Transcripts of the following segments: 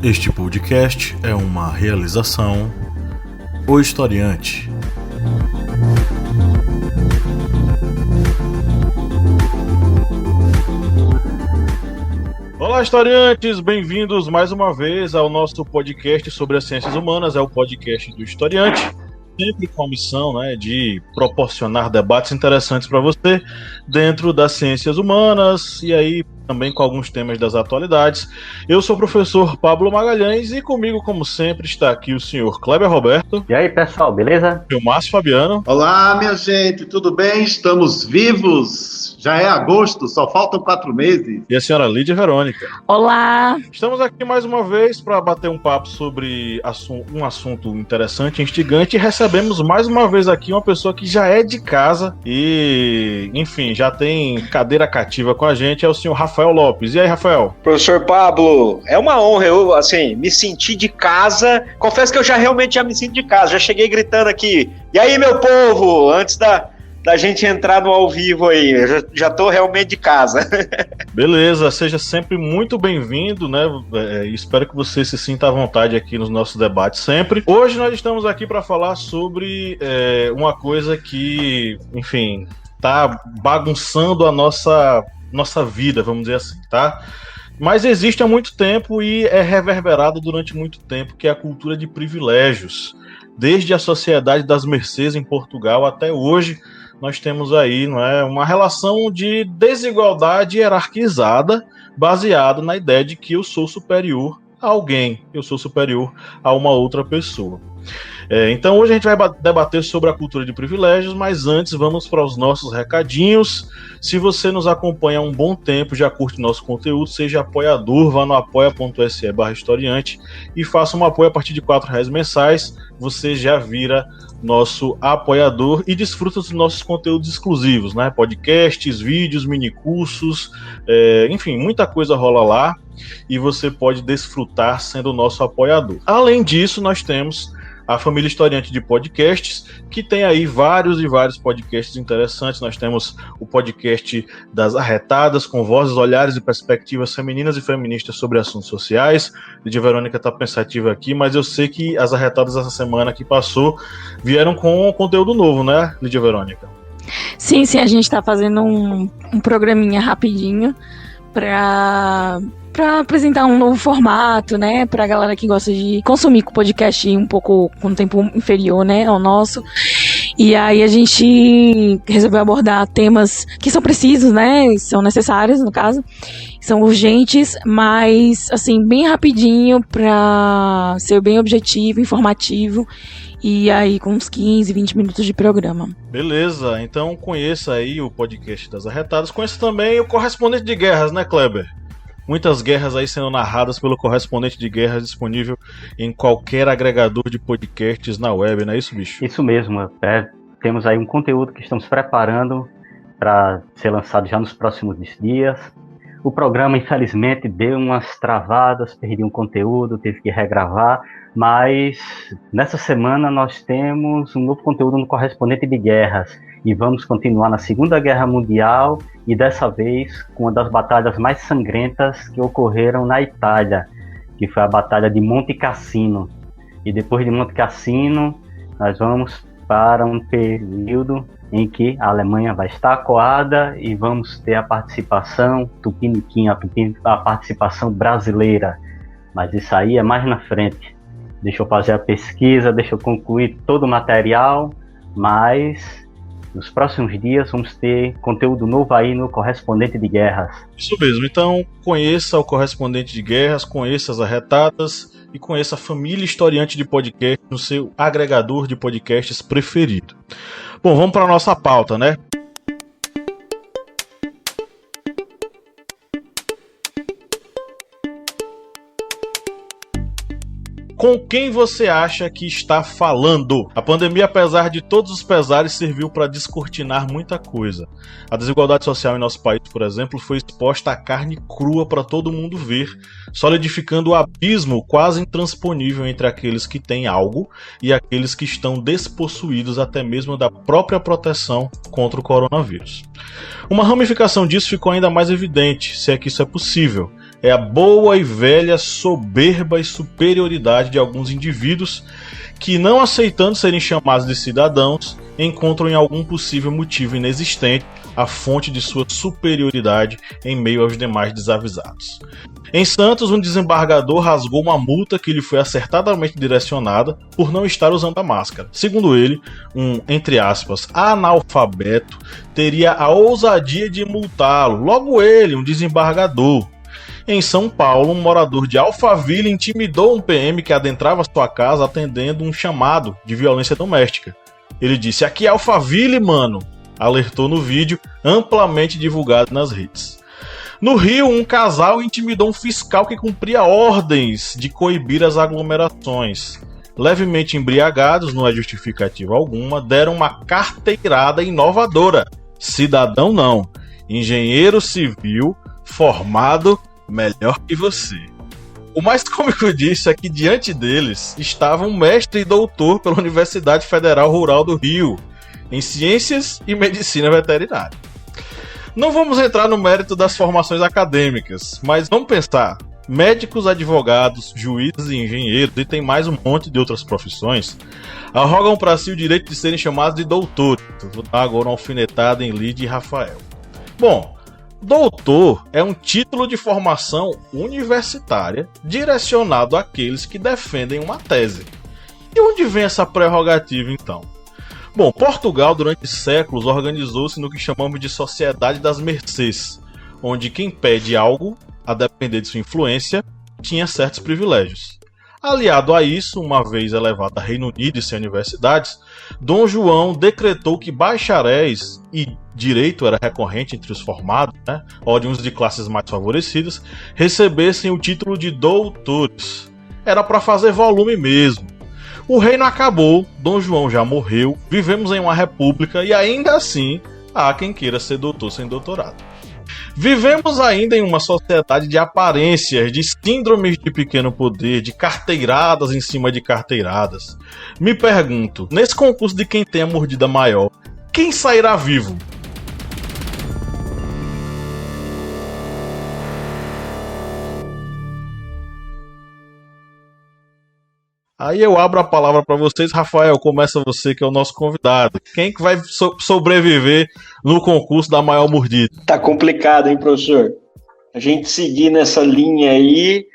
Este podcast é uma realização O Historiante. Olá, historiantes! Bem-vindos mais uma vez ao nosso podcast sobre as ciências humanas, é o podcast do Historiante, sempre com a missão, de proporcionar debates interessantes para você dentro das ciências humanas e aí também com alguns temas das atualidades. Eu sou o professor Pablo Magalhães e comigo, como sempre, está aqui o senhor Kleber Roberto. E aí, pessoal, beleza? E o Márcio Fabiano. Olá, minha gente, tudo bem? Estamos vivos. Já é agosto, só faltam 4 meses. E a senhora Lídia Verônica. Olá! Estamos aqui mais uma vez para bater um papo sobre um assunto interessante, instigante, e recebemos mais uma vez aqui uma pessoa que já é de casa e, enfim, já tem cadeira cativa com a gente, é o senhor Rafael Lopes. E aí, Rafael? Professor Pablo, é uma honra eu, me sentir de casa. Confesso que eu realmente já me sinto de casa, já cheguei gritando aqui, e aí, meu povo, antes da gente entrar no ao vivo aí, eu já tô realmente de casa. Beleza, seja sempre muito bem-vindo, espero que você se sinta à vontade aqui nos nossos debates sempre. Hoje nós estamos aqui para falar sobre uma coisa que, enfim, tá bagunçando a nossa vida, vamos dizer assim, tá? Mas existe há muito tempo e é reverberado durante muito tempo, que é a cultura de privilégios. Desde a Sociedade das Mercês em Portugal até hoje, nós temos aí uma relação de desigualdade hierarquizada, baseada na ideia de que eu sou superior a alguém, eu sou superior a uma outra pessoa. Então hoje a gente vai debater sobre a cultura de privilégios, mas antes vamos para os nossos recadinhos. Se você nos acompanha há um bom tempo, já curte nosso conteúdo, seja apoiador, vá no apoia.se/historiante e faça um apoio a partir de R$4 mensais, você já vira nosso apoiador e desfruta dos nossos conteúdos exclusivos, podcasts, vídeos, minicursos, enfim, muita coisa rola lá e você pode desfrutar sendo nosso apoiador. Além disso, nós temos a família Historiante de podcasts, que tem aí vários e vários podcasts interessantes. Nós temos o podcast das Arretadas, com vozes, olhares e perspectivas femininas e feministas sobre assuntos sociais. Lídia Verônica está pensativa aqui, mas eu sei que as Arretadas essa semana que passou vieram com conteúdo novo, né, Lídia Verônica? Sim, a gente está fazendo um programinha rapidinho para apresentar um novo formato, pra galera que gosta de consumir podcast um pouco com um tempo inferior, ao nosso. E aí a gente resolveu abordar temas que são precisos, são necessários, no caso, são urgentes, mas, assim, bem rapidinho pra ser bem objetivo, informativo, e aí com uns 15, 20 minutos de programa. Beleza, então conheça aí o podcast das Arretadas, conheça também o Correspondente de Guerras, Kleber? Muitas guerras aí sendo narradas pelo Correspondente de Guerras, disponível em qualquer agregador de podcasts na web, não é isso, bicho? Isso mesmo, temos aí um conteúdo que estamos preparando para ser lançado já nos próximos dias. O programa, infelizmente, deu umas travadas, perdi um conteúdo, teve que regravar, mas nessa semana nós temos um novo conteúdo no Correspondente de Guerras e vamos continuar na Segunda Guerra Mundial e dessa vez com uma das batalhas mais sangrentas que ocorreram na Itália, que foi a Batalha de Monte Cassino. E depois de Monte Cassino, nós vamos para um período em que a Alemanha vai estar acuada e vamos ter a participação tupiniquim, a participação brasileira. Mas isso aí é mais na frente. Deixa eu fazer a pesquisa, deixa eu concluir todo o material, mas nos próximos dias vamos ter conteúdo novo aí no Correspondente de Guerras. Isso mesmo, então conheça o Correspondente de Guerras, conheça as Arretadas e conheça a família Historiante de podcast no seu agregador de podcasts preferido. Bom, vamos para a nossa pauta, Com quem você acha que está falando? A pandemia, apesar de todos os pesares, serviu para descortinar muita coisa. A desigualdade social em nosso país, por exemplo, foi exposta à carne crua para todo mundo ver, solidificando o abismo quase intransponível entre aqueles que têm algo e aqueles que estão despossuídos até mesmo da própria proteção contra o coronavírus. Uma ramificação disso ficou ainda mais evidente, se é que isso é possível, é a boa e velha soberba e superioridade de alguns indivíduos que, não aceitando serem chamados de cidadãos, encontram em algum possível motivo inexistente a fonte de sua superioridade em meio aos demais desavisados. Em Santos, um desembargador rasgou uma multa que lhe foi acertadamente direcionada por não estar usando a máscara. Segundo ele, um, entre aspas, analfabeto teria a ousadia de multá-lo, logo ele, um desembargador. Em São Paulo, um morador de Alphaville intimidou um PM que adentrava sua casa atendendo um chamado de violência doméstica. Ele disse: "Aqui é Alphaville, mano", alertou no vídeo amplamente divulgado nas redes. No Rio, um casal intimidou um fiscal que cumpria ordens de coibir as aglomerações. Levemente embriagados, não é justificativa alguma, deram uma carteirada inovadora. Cidadão não, engenheiro civil formado melhor que você. O mais cômico disso é que diante deles estava um mestre e doutor pela Universidade Federal Rural do Rio, em Ciências e Medicina Veterinária. Não vamos entrar no mérito das formações acadêmicas, mas vamos pensar. Médicos, advogados, juízes e engenheiros, e tem mais um monte de outras profissões, arrogam para si o direito de serem chamados de doutores. Vou dar agora uma alfinetada em Lide e Rafael. Bom, doutor é um título de formação universitária direcionado àqueles que defendem uma tese. E onde vem essa prerrogativa, então? Bom, Portugal durante séculos organizou-se no que chamamos de Sociedade das Mercês, onde quem pede algo, a depender de sua influência, tinha certos privilégios. Aliado a isso, uma vez elevado a Reino Unido e suas universidades, Dom João decretou que bacharéis, e direito era recorrente entre os formados, oriundos de classes mais favorecidas, recebessem o título de doutores. Era para fazer volume mesmo. O reino acabou, Dom João já morreu, vivemos em uma república e ainda assim há quem queira ser doutor sem doutorado. Vivemos ainda em uma sociedade de aparências, de síndromes de pequeno poder, de carteiradas em cima de carteiradas. Me pergunto, nesse concurso de quem tem a mordida maior, quem sairá vivo? Aí eu abro a palavra para vocês. Rafael, começa você, que é o nosso convidado. Quem que vai sobreviver no concurso da maior mordida? Tá complicado, hein, professor? A gente seguir nessa linha aí,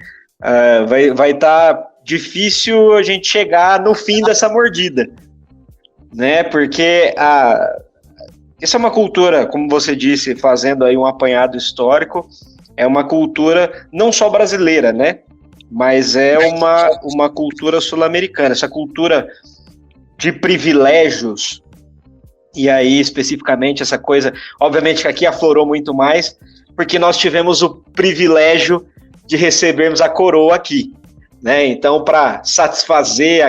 vai tá difícil a gente chegar no fim dessa mordida, né? Porque essa é uma cultura, como você disse, fazendo aí um apanhado histórico, é uma cultura não só brasileira, né? Mas é uma cultura sul-americana, essa cultura de privilégios, e aí especificamente essa coisa, obviamente que aqui aflorou muito mais, porque nós tivemos o privilégio de recebermos a coroa aqui, né? Então, para satisfazer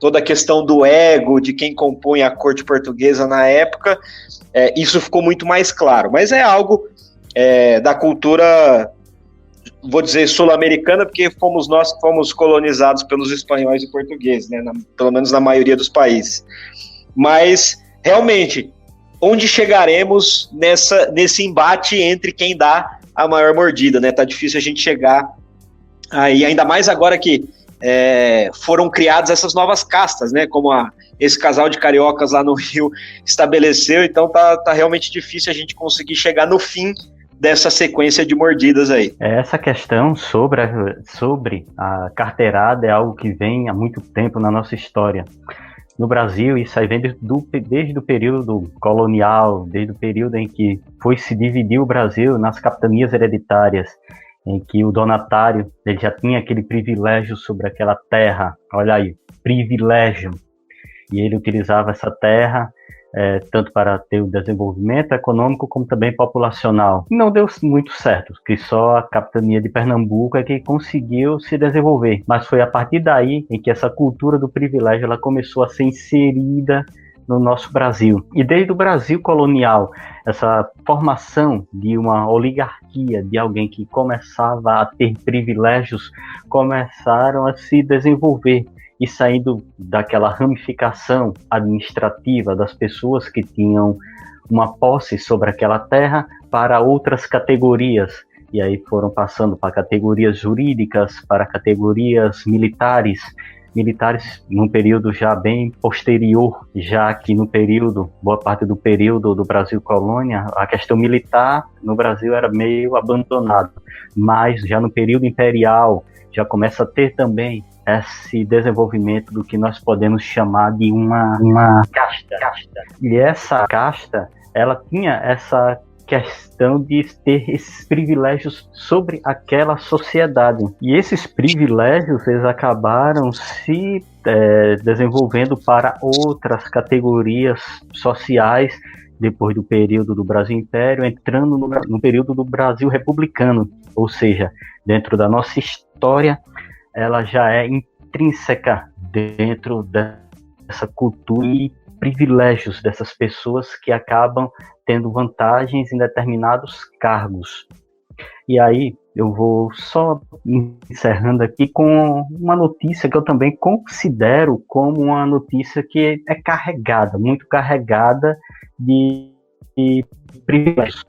toda a questão do ego de quem compunha a corte portuguesa na época, isso ficou muito mais claro, mas é algo da cultura, vou dizer, sul-americana, porque nós fomos colonizados pelos espanhóis e portugueses, né? Pelo menos na maioria dos países. Mas, realmente, onde chegaremos nesse embate entre quem dá a maior mordida, né? Tá difícil a gente chegar aí, ainda mais agora que foram criadas essas novas castas, né? Como esse casal de cariocas lá no Rio estabeleceu, então tá realmente difícil a gente conseguir chegar no fim dessa sequência de mordidas aí. Essa questão sobre a carteirada é algo que vem há muito tempo na nossa história. No Brasil, isso aí vem desde o período colonial, desde o período em que se dividiu o Brasil nas capitanias hereditárias, em que o donatário ele já tinha aquele privilégio sobre aquela terra, olha aí, privilégio, e ele utilizava essa terra tanto para ter o desenvolvimento econômico como também populacional. Não deu muito certo, que só a capitania de Pernambuco é que conseguiu se desenvolver, mas foi a partir daí em que essa cultura do privilégio ela começou a ser inserida no nosso Brasil. E desde o Brasil colonial, essa formação de uma oligarquia, de alguém que começava a ter privilégios, começaram a se desenvolver. E saindo daquela ramificação administrativa das pessoas que tinham uma posse sobre aquela terra para outras categorias e aí foram passando para categorias jurídicas, para categorias militares num período já bem posterior, já que no período, boa parte do período do Brasil colônia, a questão militar no Brasil era meio abandonada, mas já no período imperial já começa a ter também esse desenvolvimento do que nós podemos chamar de uma casta. E essa casta, ela tinha essa questão de ter esses privilégios sobre aquela sociedade. E esses privilégios, eles acabaram se desenvolvendo para outras categorias sociais depois do período do Brasil Império, entrando no período do Brasil Republicano. Ou seja, dentro da nossa história, ela já é intrínseca dentro dessa cultura e privilégios dessas pessoas que acabam tendo vantagens em determinados cargos. E aí eu vou só encerrando aqui com uma notícia que eu também considero como uma notícia que é carregada, muito carregada de privilégios,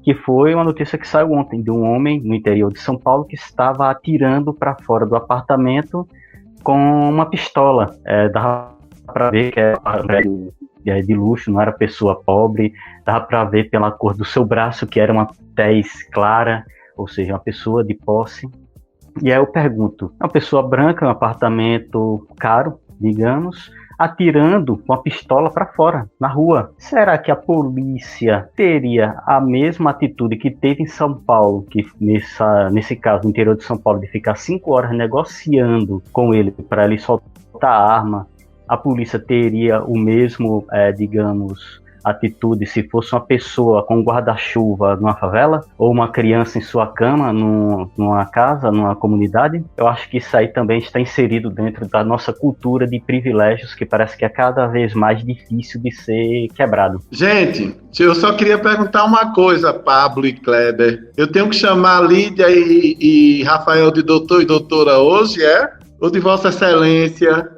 que foi uma notícia que saiu ontem de um homem no interior de São Paulo que estava atirando para fora do apartamento com uma pistola. Dava para ver que era de luxo, não era pessoa pobre, dava para ver pela cor do seu braço que era uma tez clara, ou seja, uma pessoa de posse. E aí eu pergunto, uma pessoa branca, um apartamento caro, digamos, atirando com a pistola para fora, na rua. Será que a polícia teria a mesma atitude que teve em São Paulo, que nesse caso, no interior de São Paulo, de ficar 5 horas negociando com ele para ele soltar a arma? A polícia teria o mesmo, digamos, atitude se fosse uma pessoa com um guarda-chuva numa favela ou uma criança em sua cama numa casa, numa comunidade? Eu acho que isso aí também está inserido dentro da nossa cultura de privilégios, que parece que é cada vez mais difícil de ser quebrado. Gente, eu só queria perguntar uma coisa, Pablo e Kleber. Eu tenho que chamar Lídia e Rafael de doutor e doutora hoje, ou de Vossa Excelência?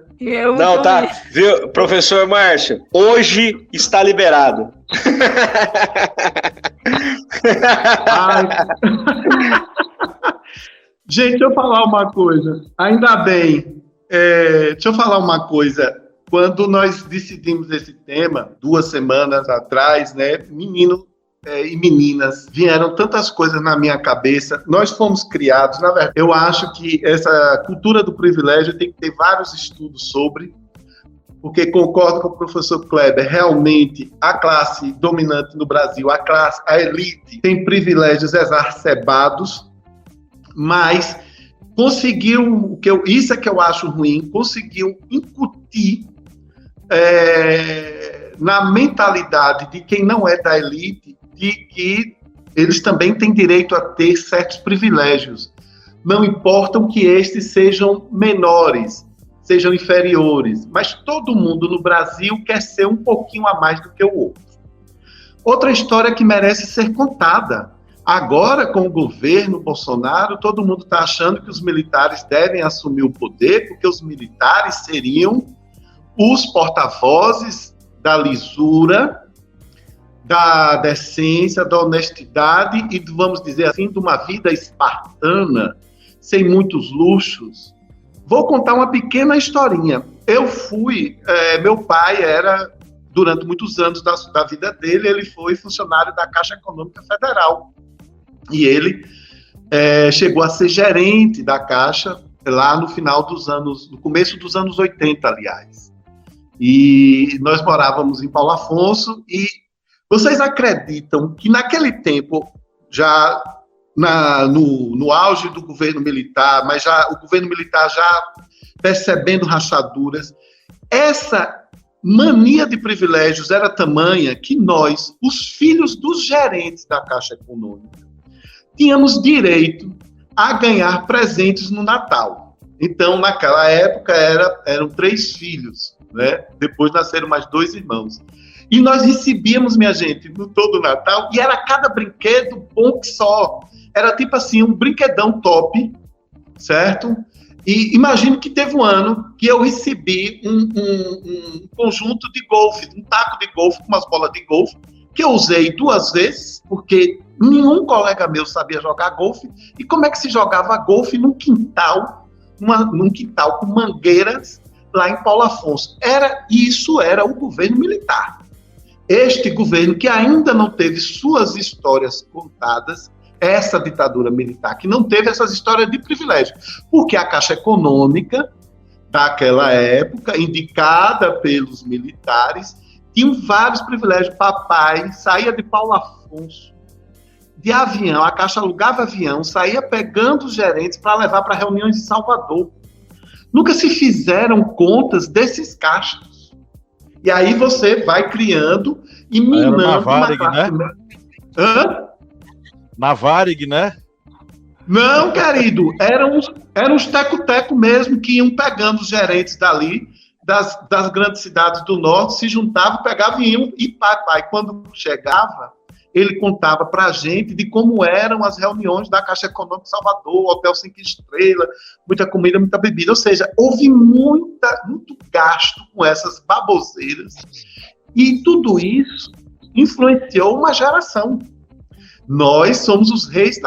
Não, tá, viu, professor Márcio, hoje está liberado. Gente, deixa eu falar uma coisa, ainda bem, deixa eu falar uma coisa, quando nós decidimos esse tema, 2 semanas atrás, né, menino e meninas, vieram tantas coisas na minha cabeça, nós fomos criados, na verdade, eu acho que essa cultura do privilégio tem que ter vários estudos sobre, porque concordo com o professor Kleber, realmente a classe dominante no Brasil, a elite, tem privilégios exacerbados, mas conseguiu, isso é que eu acho ruim, conseguiu incutir na mentalidade de quem não é da elite, de que eles também têm direito a ter certos privilégios. Não importam que estes sejam menores, sejam inferiores, mas todo mundo no Brasil quer ser um pouquinho a mais do que o outro. Outra história que merece ser contada. Agora, com o governo Bolsonaro, todo mundo está achando que os militares devem assumir o poder, porque os militares seriam os porta-vozes da lisura, da decência, da honestidade e, vamos dizer assim, de uma vida espartana, sem muitos luxos. Vou contar uma pequena historinha. Meu pai era, durante muitos anos da vida dele, ele foi funcionário da Caixa Econômica Federal. E ele chegou a ser gerente da Caixa lá no começo dos anos 80, aliás. E nós morávamos em Paulo Afonso e vocês acreditam que naquele tempo, já no auge do governo militar, mas o governo militar já percebendo rachaduras, essa mania de privilégios era tamanha que nós, os filhos dos gerentes da Caixa Econômica, tínhamos direito a ganhar presentes no Natal. Então, naquela época, eram 3 filhos, né? Depois nasceram mais 2 irmãos. E nós recebíamos, minha gente, no todo Natal, e era cada brinquedo bom que só. Era tipo assim, um brinquedão top, certo? E imagino que teve um ano que eu recebi um conjunto de golfe, um taco de golfe com umas bolas de golfe, que eu usei 2 vezes, porque Nenhum colega meu sabia jogar golfe. E como é que se jogava golfe num quintal com mangueiras lá em Paulo Afonso? Isso era o governo militar. Este governo que ainda não teve suas histórias contadas, essa ditadura militar que não teve essas histórias de privilégio, porque a Caixa Econômica daquela época, indicada pelos militares, tinha vários privilégios. Papai saía de Paulo Afonso de avião, a Caixa alugava avião, saía pegando os gerentes para levar para reuniões em Salvador. Nunca se fizeram contas desses caixas. E aí você vai criando e minando uma Varig, classe... né? Hã? Na Varig, né? Não, querido, eram uns teco-teco mesmo, que iam pegando os gerentes dali, das grandes cidades do norte, se juntavam, pegavam e iam, e pai, quando chegava, ele contava pra gente de como eram as reuniões da Caixa Econômica de Salvador, Hotel 5 Estrelas, muita comida, muita bebida, ou seja, houve muito gasto com essas baboseiras, e tudo isso influenciou uma geração. Nós somos os reis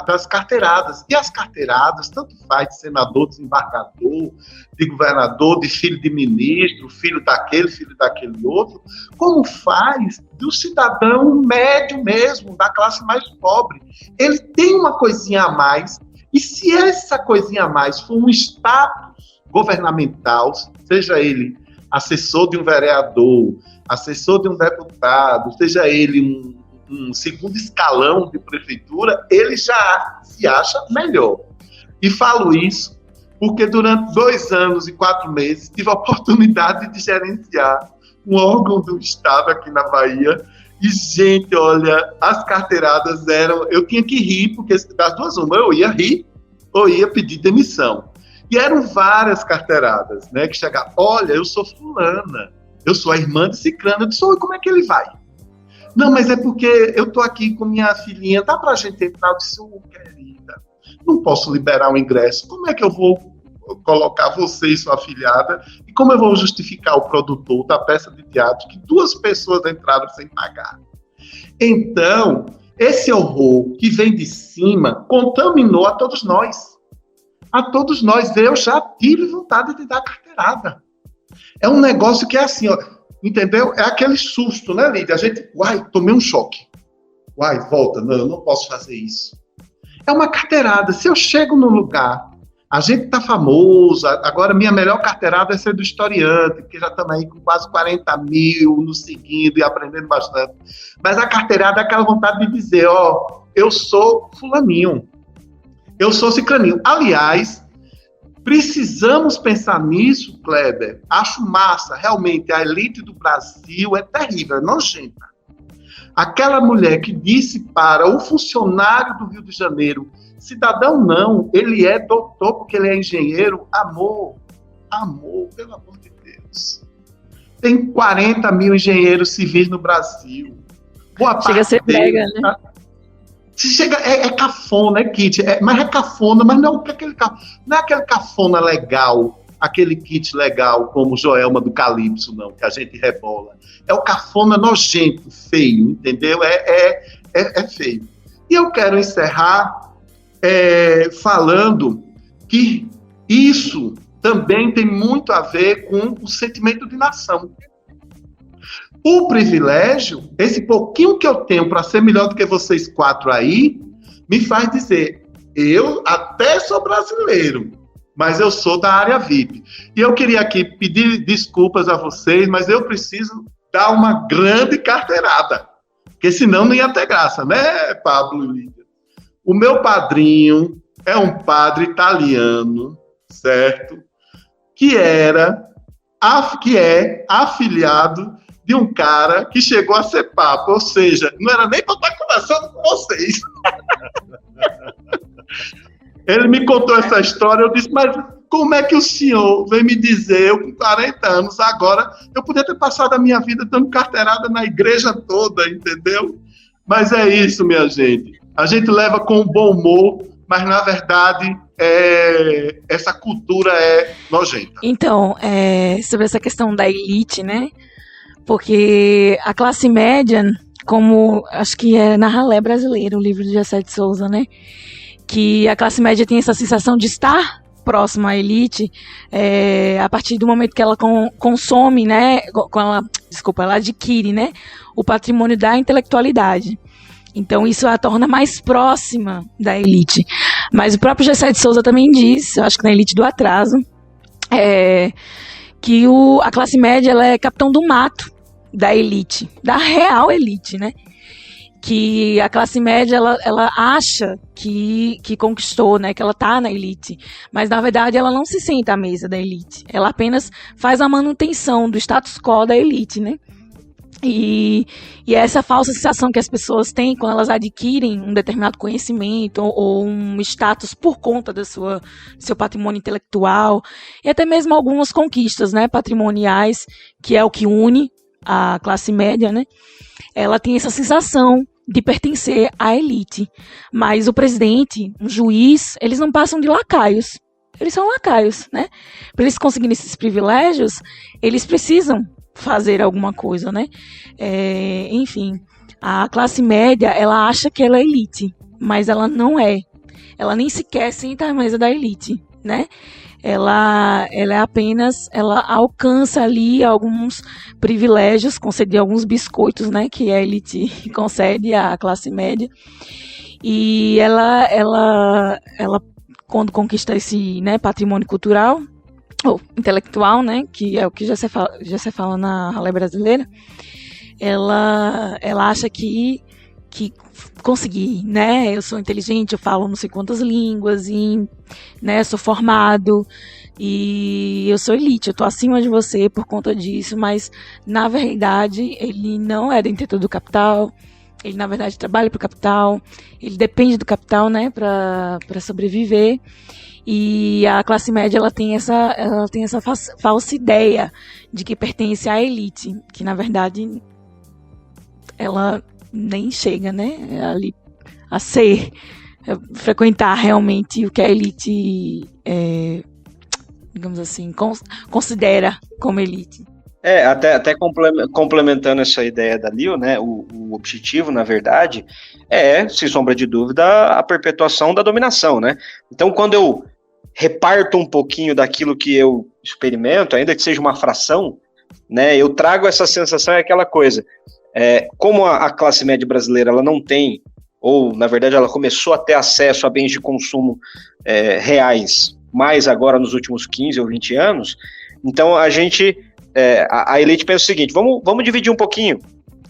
das carteiradas. E as carteiradas, tanto faz de senador, desembargador, de governador, de filho de ministro, filho daquele outro, como faz do cidadão médio mesmo, da classe mais pobre. Ele tem uma coisinha a mais, e se essa coisinha a mais for um status governamental, seja ele assessor de um vereador, assessor de um deputado, seja ele um segundo escalão de prefeitura, ele já se acha melhor. E falo isso porque durante 2 anos e 4 meses tive a oportunidade de gerenciar um órgão do Estado aqui na Bahia e, gente, olha, as carteiradas eram... Eu tinha que rir, porque das duas uma, eu ia rir ou ia pedir demissão. E eram várias carteiradas, né, que chegavam, olha, eu sou fulana, eu sou a irmã de ciclana, eu disse, como é que ele vai? Não, mas é porque eu tô aqui com minha filhinha, dá pra gente entrar? Eu disse, querida, não posso liberar o ingresso, como é que eu vou colocar você e sua afilhada, e como eu vou justificar o produtor da peça de teatro que 2 pessoas entraram sem pagar? Então, esse horror que vem de cima contaminou a todos nós. A todos nós. Eu já tive vontade de dar carteirada. É um negócio que é assim, ó, entendeu? É aquele susto, né, Lídia? A gente, tomei um choque. Volta, não, eu não posso fazer isso. É uma carteirada. Se eu chego num lugar, a gente tá famoso, agora minha melhor carteirada é ser do historiante, porque já estamos aí com quase 40 mil nos seguindo e aprendendo bastante. Mas a carteirada é aquela vontade de dizer, eu sou fulaninho, eu sou ciclaninho. Aliás, precisamos pensar nisso, Kleber. Acho massa, realmente, a elite do Brasil é terrível, é nojenta. Aquela mulher que disse para o funcionário do Rio de Janeiro, cidadão não, ele é doutor porque ele é engenheiro, amor, pelo amor de Deus. Tem 40 mil engenheiros civis no Brasil. Boa chega a ser brega, né? É cafona, é kit, mas é cafona, mas não é aquele cafona legal, aquele kit legal como Joelma do Calypso, não, que a gente rebola. É o cafona nojento, feio, entendeu? É feio. E eu quero encerrar falando que isso também tem muito a ver com o sentimento de nação. O privilégio, esse pouquinho que eu tenho para ser melhor do que vocês 4 aí, me faz dizer, eu até sou brasileiro, mas eu sou da área VIP. E eu queria aqui pedir desculpas a vocês, mas eu preciso dar uma grande carteirada, porque senão não ia ter graça, né, Pablo e Lídia? O meu padrinho é um padre italiano, certo? Que é afiliado de um cara que chegou a ser papa, ou seja, não era nem para estar conversando com vocês. Ele me contou essa história, eu disse, mas como é que o senhor vem me dizer, eu com 40 anos, agora, eu podia ter passado a minha vida dando carteirada na igreja toda, entendeu? Mas é isso, minha gente. A gente leva com bom humor, mas na verdade essa cultura é nojenta. Então, sobre essa questão da elite, né? Porque a classe média, como acho que é na Ralé Brasileira, o livro de Gessé de Souza, né? Que a classe média tem essa sensação de estar próxima à elite a partir do momento que ela consome, né? Ela adquire, né? O patrimônio da intelectualidade. Então isso a torna mais próxima da elite. Mas o próprio Gessé de Souza também diz, eu acho que na Elite do Atraso, que a classe média ela é capitão do mato da elite, da real elite, né? Que a classe média ela acha que conquistou, né? Que ela está na elite, mas na verdade ela não se senta à mesa da elite. Ela apenas faz a manutenção do status quo da elite, né? E essa falsa sensação que as pessoas têm quando elas adquirem um determinado conhecimento ou um status por conta do seu patrimônio intelectual e até mesmo algumas conquistas, né, patrimoniais, que é o que une a classe média, né? Ela tem essa sensação de pertencer à elite. Mas o presidente, um juiz, eles não passam de lacaios. Eles são lacaios, né? Para eles conseguirem esses privilégios, eles precisam fazer alguma coisa, né? Enfim, a classe média, ela acha que ela é elite, mas ela não é. Ela nem sequer senta à mesa da elite, né? Ela é apenas, ela alcança ali alguns privilégios, concede alguns biscoitos, né? Que a elite concede à classe média. E ela quando conquista esse, né, patrimônio cultural, ou intelectual, né, que é o que já se fala na Ralé Brasileira, ela acha que consegui, né, eu sou inteligente, eu falo não sei quantas línguas, e, né, sou formado, e eu sou elite, eu tô acima de você por conta disso, mas na verdade ele não é detentor do capital, ele na verdade trabalha para o capital, ele depende do capital, né, para sobreviver. E a classe média ela tem essa falsa ideia de que pertence à elite, que na verdade ela nem chega, né, ali a frequentar realmente o que a elite, digamos assim, considera como elite. Até complementando essa ideia da Lil, né, o objetivo, na verdade, sem sombra de dúvida, a perpetuação da dominação, né? Então, quando eu reparto um pouquinho daquilo que eu experimento, ainda que seja uma fração, né, eu trago essa sensação, aquela coisa, como a classe média brasileira, ela não tem, ou, na verdade, ela começou a ter acesso a bens de consumo reais, mais agora nos últimos 15 ou 20 anos, então a gente... a elite pensa o seguinte, vamos dividir um pouquinho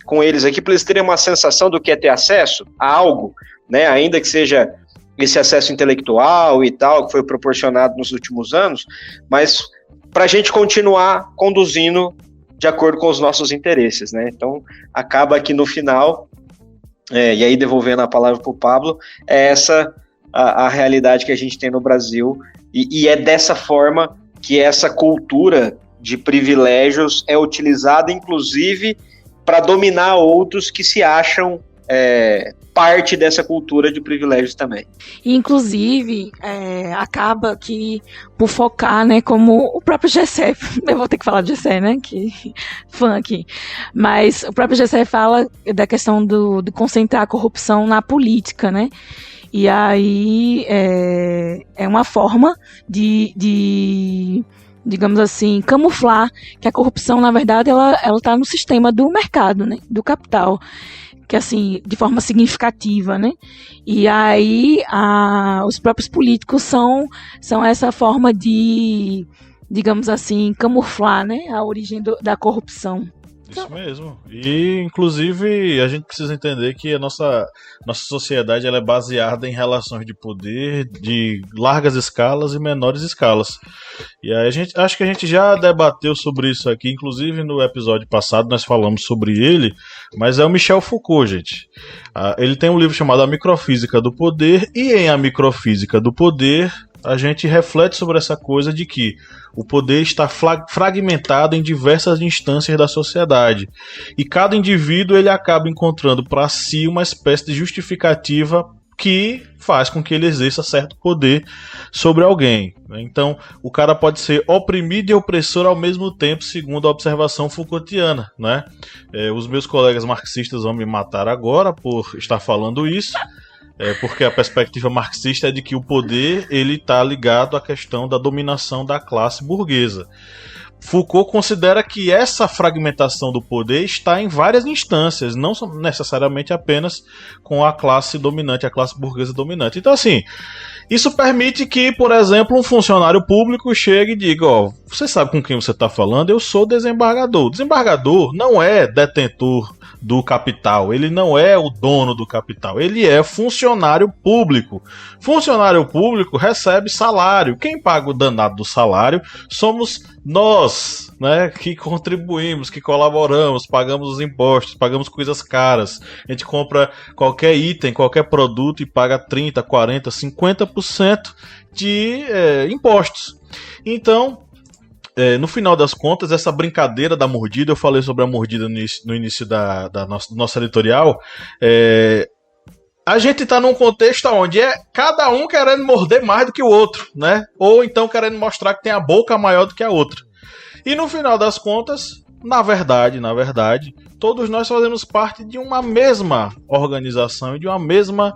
com eles aqui para eles terem uma sensação do que é ter acesso a algo, né, ainda que seja esse acesso intelectual e tal, que foi proporcionado nos últimos anos, mas para a gente continuar conduzindo de acordo com os nossos interesses, né? Então, acaba que no final, e aí devolvendo a palavra para o Pablo, essa a realidade que a gente tem no Brasil, e é dessa forma que essa cultura de privilégios é utilizada, inclusive, para dominar outros que se acham parte dessa cultura de privilégios também. Inclusive, acaba que, por focar, né, como o próprio Gessé, eu vou ter que falar de Gessé, né, que fã aqui, mas o próprio Gessé fala da questão de concentrar a corrupção na política, né, e aí é uma forma de digamos assim, camuflar que a corrupção, na verdade, ela está no sistema do mercado, né, do capital, que assim, de forma significativa, né, e aí os próprios políticos são essa forma de, digamos assim, camuflar, né, a origem da corrupção. Isso mesmo. E, inclusive, a gente precisa entender que a nossa sociedade ela é baseada em relações de poder de largas escalas e menores escalas. E aí acho que a gente já debateu sobre isso aqui, inclusive no episódio passado nós falamos sobre ele, mas é o Michel Foucault, gente. Ele tem um livro chamado A Microfísica do Poder, e em A Microfísica do Poder a gente reflete sobre essa coisa de que o poder está fragmentado em diversas instâncias da sociedade. E cada indivíduo ele acaba encontrando para si uma espécie de justificativa que faz com que ele exerça certo poder sobre alguém. Então, o cara pode ser oprimido e opressor ao mesmo tempo, segundo a observação Foucaultiana, né? Os meus colegas marxistas vão me matar agora por estar falando isso, porque a perspectiva marxista é de que o poder ele está ligado à questão da dominação da classe burguesa. Foucault considera que essa fragmentação do poder está em várias instâncias, não necessariamente apenas com a classe dominante, a classe burguesa dominante. Então, assim, isso permite que, por exemplo, um funcionário público chegue e diga, ó, você sabe com quem você está falando? Eu sou desembargador. O desembargador não é detentor do capital, ele não é o dono do capital, ele é funcionário público. Funcionário público recebe salário. Quem paga o danado do salário somos nós, né, que contribuímos, que colaboramos, pagamos os impostos, pagamos coisas caras. A gente compra qualquer item, qualquer produto e paga 30%, 40%, 50% de impostos. Então, no final das contas, essa brincadeira da mordida, eu falei sobre a mordida no início do nosso editorial, a gente está num contexto onde é cada um querendo morder mais do que o outro, né? Ou então querendo mostrar que tem a boca maior do que a outra. E no final das contas, na verdade, todos nós fazemos parte de uma mesma organização e de uma mesma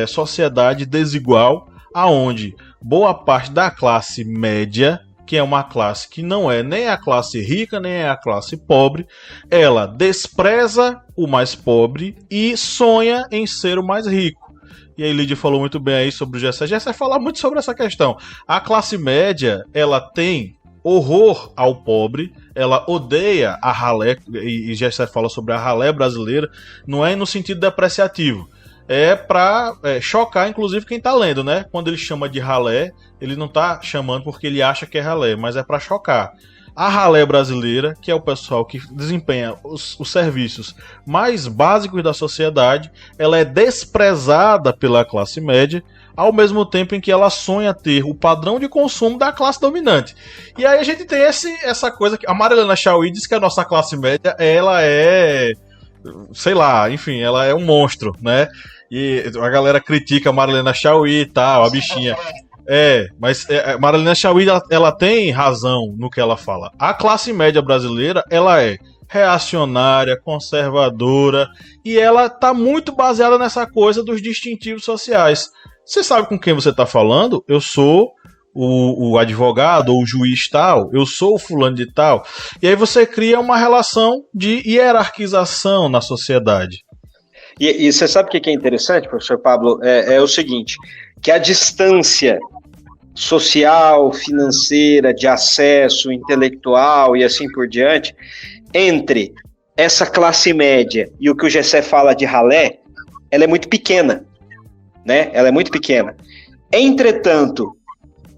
sociedade desigual, aonde boa parte da classe média, que é uma classe que não é nem a classe rica, nem é a classe pobre, ela despreza o mais pobre e sonha em ser o mais rico. E aí Lídia falou muito bem aí sobre o Gessé. Gessé fala muito sobre essa questão. A classe média, ela tem horror ao pobre, ela odeia a ralé, e Gessé fala sobre a ralé brasileira, não é no sentido depreciativo. É pra chocar, inclusive, quem tá lendo, né? Quando ele chama de ralé, ele não tá chamando porque ele acha que é ralé, mas é pra chocar. A ralé brasileira, que é o pessoal que desempenha os serviços mais básicos da sociedade, ela é desprezada pela classe média, ao mesmo tempo em que ela sonha ter o padrão de consumo da classe dominante. E aí a gente tem essa coisa que a Marilena Chauí diz que a nossa classe média, ela é... sei lá, enfim, ela é um monstro, né? E a galera critica a Marilena Chauí e tal, a bichinha. Mas a Marilena Chauí, ela tem razão no que ela fala. A classe média brasileira, ela é reacionária, conservadora, e ela tá muito baseada nessa coisa dos distintivos sociais. Você sabe com quem você tá falando? Eu sou o advogado ou o juiz tal, eu sou o fulano de tal. E aí você cria uma relação de hierarquização na sociedade. E você sabe o que é interessante, professor Pablo? É o seguinte, que a distância social, financeira, de acesso intelectual e assim por diante, entre essa classe média e o que o Gessé fala de ralé, ela é muito pequena, né? Ela é muito pequena. Entretanto,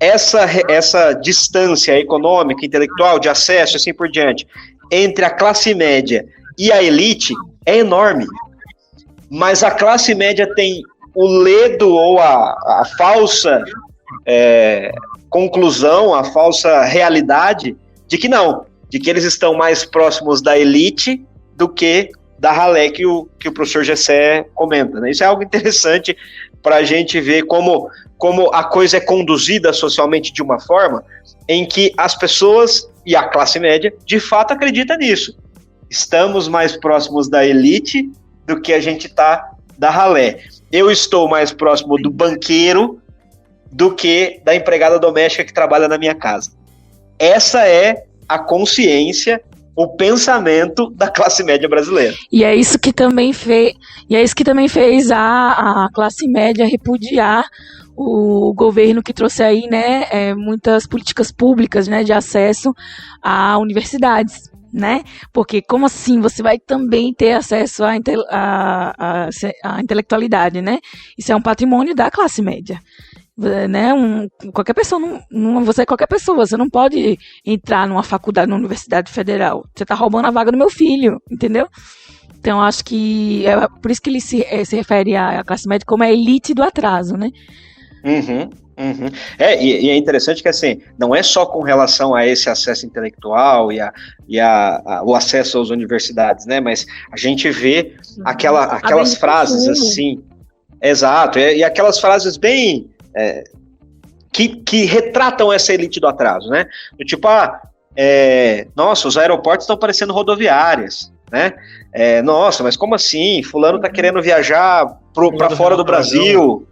essa distância econômica, intelectual, de acesso e assim por diante, entre a classe média e a elite é enorme. Mas a classe média tem o ledo ou a falsa conclusão, a falsa realidade de que não, de que eles estão mais próximos da elite do que da ralé que o professor Gessé comenta, né? Isso é algo interessante para a gente ver como a coisa é conduzida socialmente de uma forma em que as pessoas e a classe média de fato acreditam nisso. Estamos mais próximos da elite do que a gente está da ralé. Eu estou mais próximo do banqueiro do que da empregada doméstica que trabalha na minha casa. Essa é a consciência, o pensamento da classe média brasileira. E é isso que também fez a classe média repudiar o governo que trouxe aí, né, muitas políticas públicas, né, de acesso a universidades, né? Porque como assim você vai também ter acesso à intelectualidade, né? Isso é um patrimônio da classe média, né? Qualquer pessoa, você é qualquer pessoa, você não pode entrar numa faculdade, numa universidade federal. Você está roubando a vaga do meu filho, entendeu? Então acho que é por isso que ele se refere à classe média como a elite do atraso, né? Uhum. E é interessante que assim, não é só com relação a esse acesso intelectual e o acesso às universidades, né? Mas a gente vê aquelas frases assim, Exato, e aquelas frases bem... que retratam essa elite do atraso, né? Do tipo, nossa, os aeroportos estão parecendo rodoviárias, né? Nossa, mas como assim? Fulano tá querendo viajar para fora do Brasil.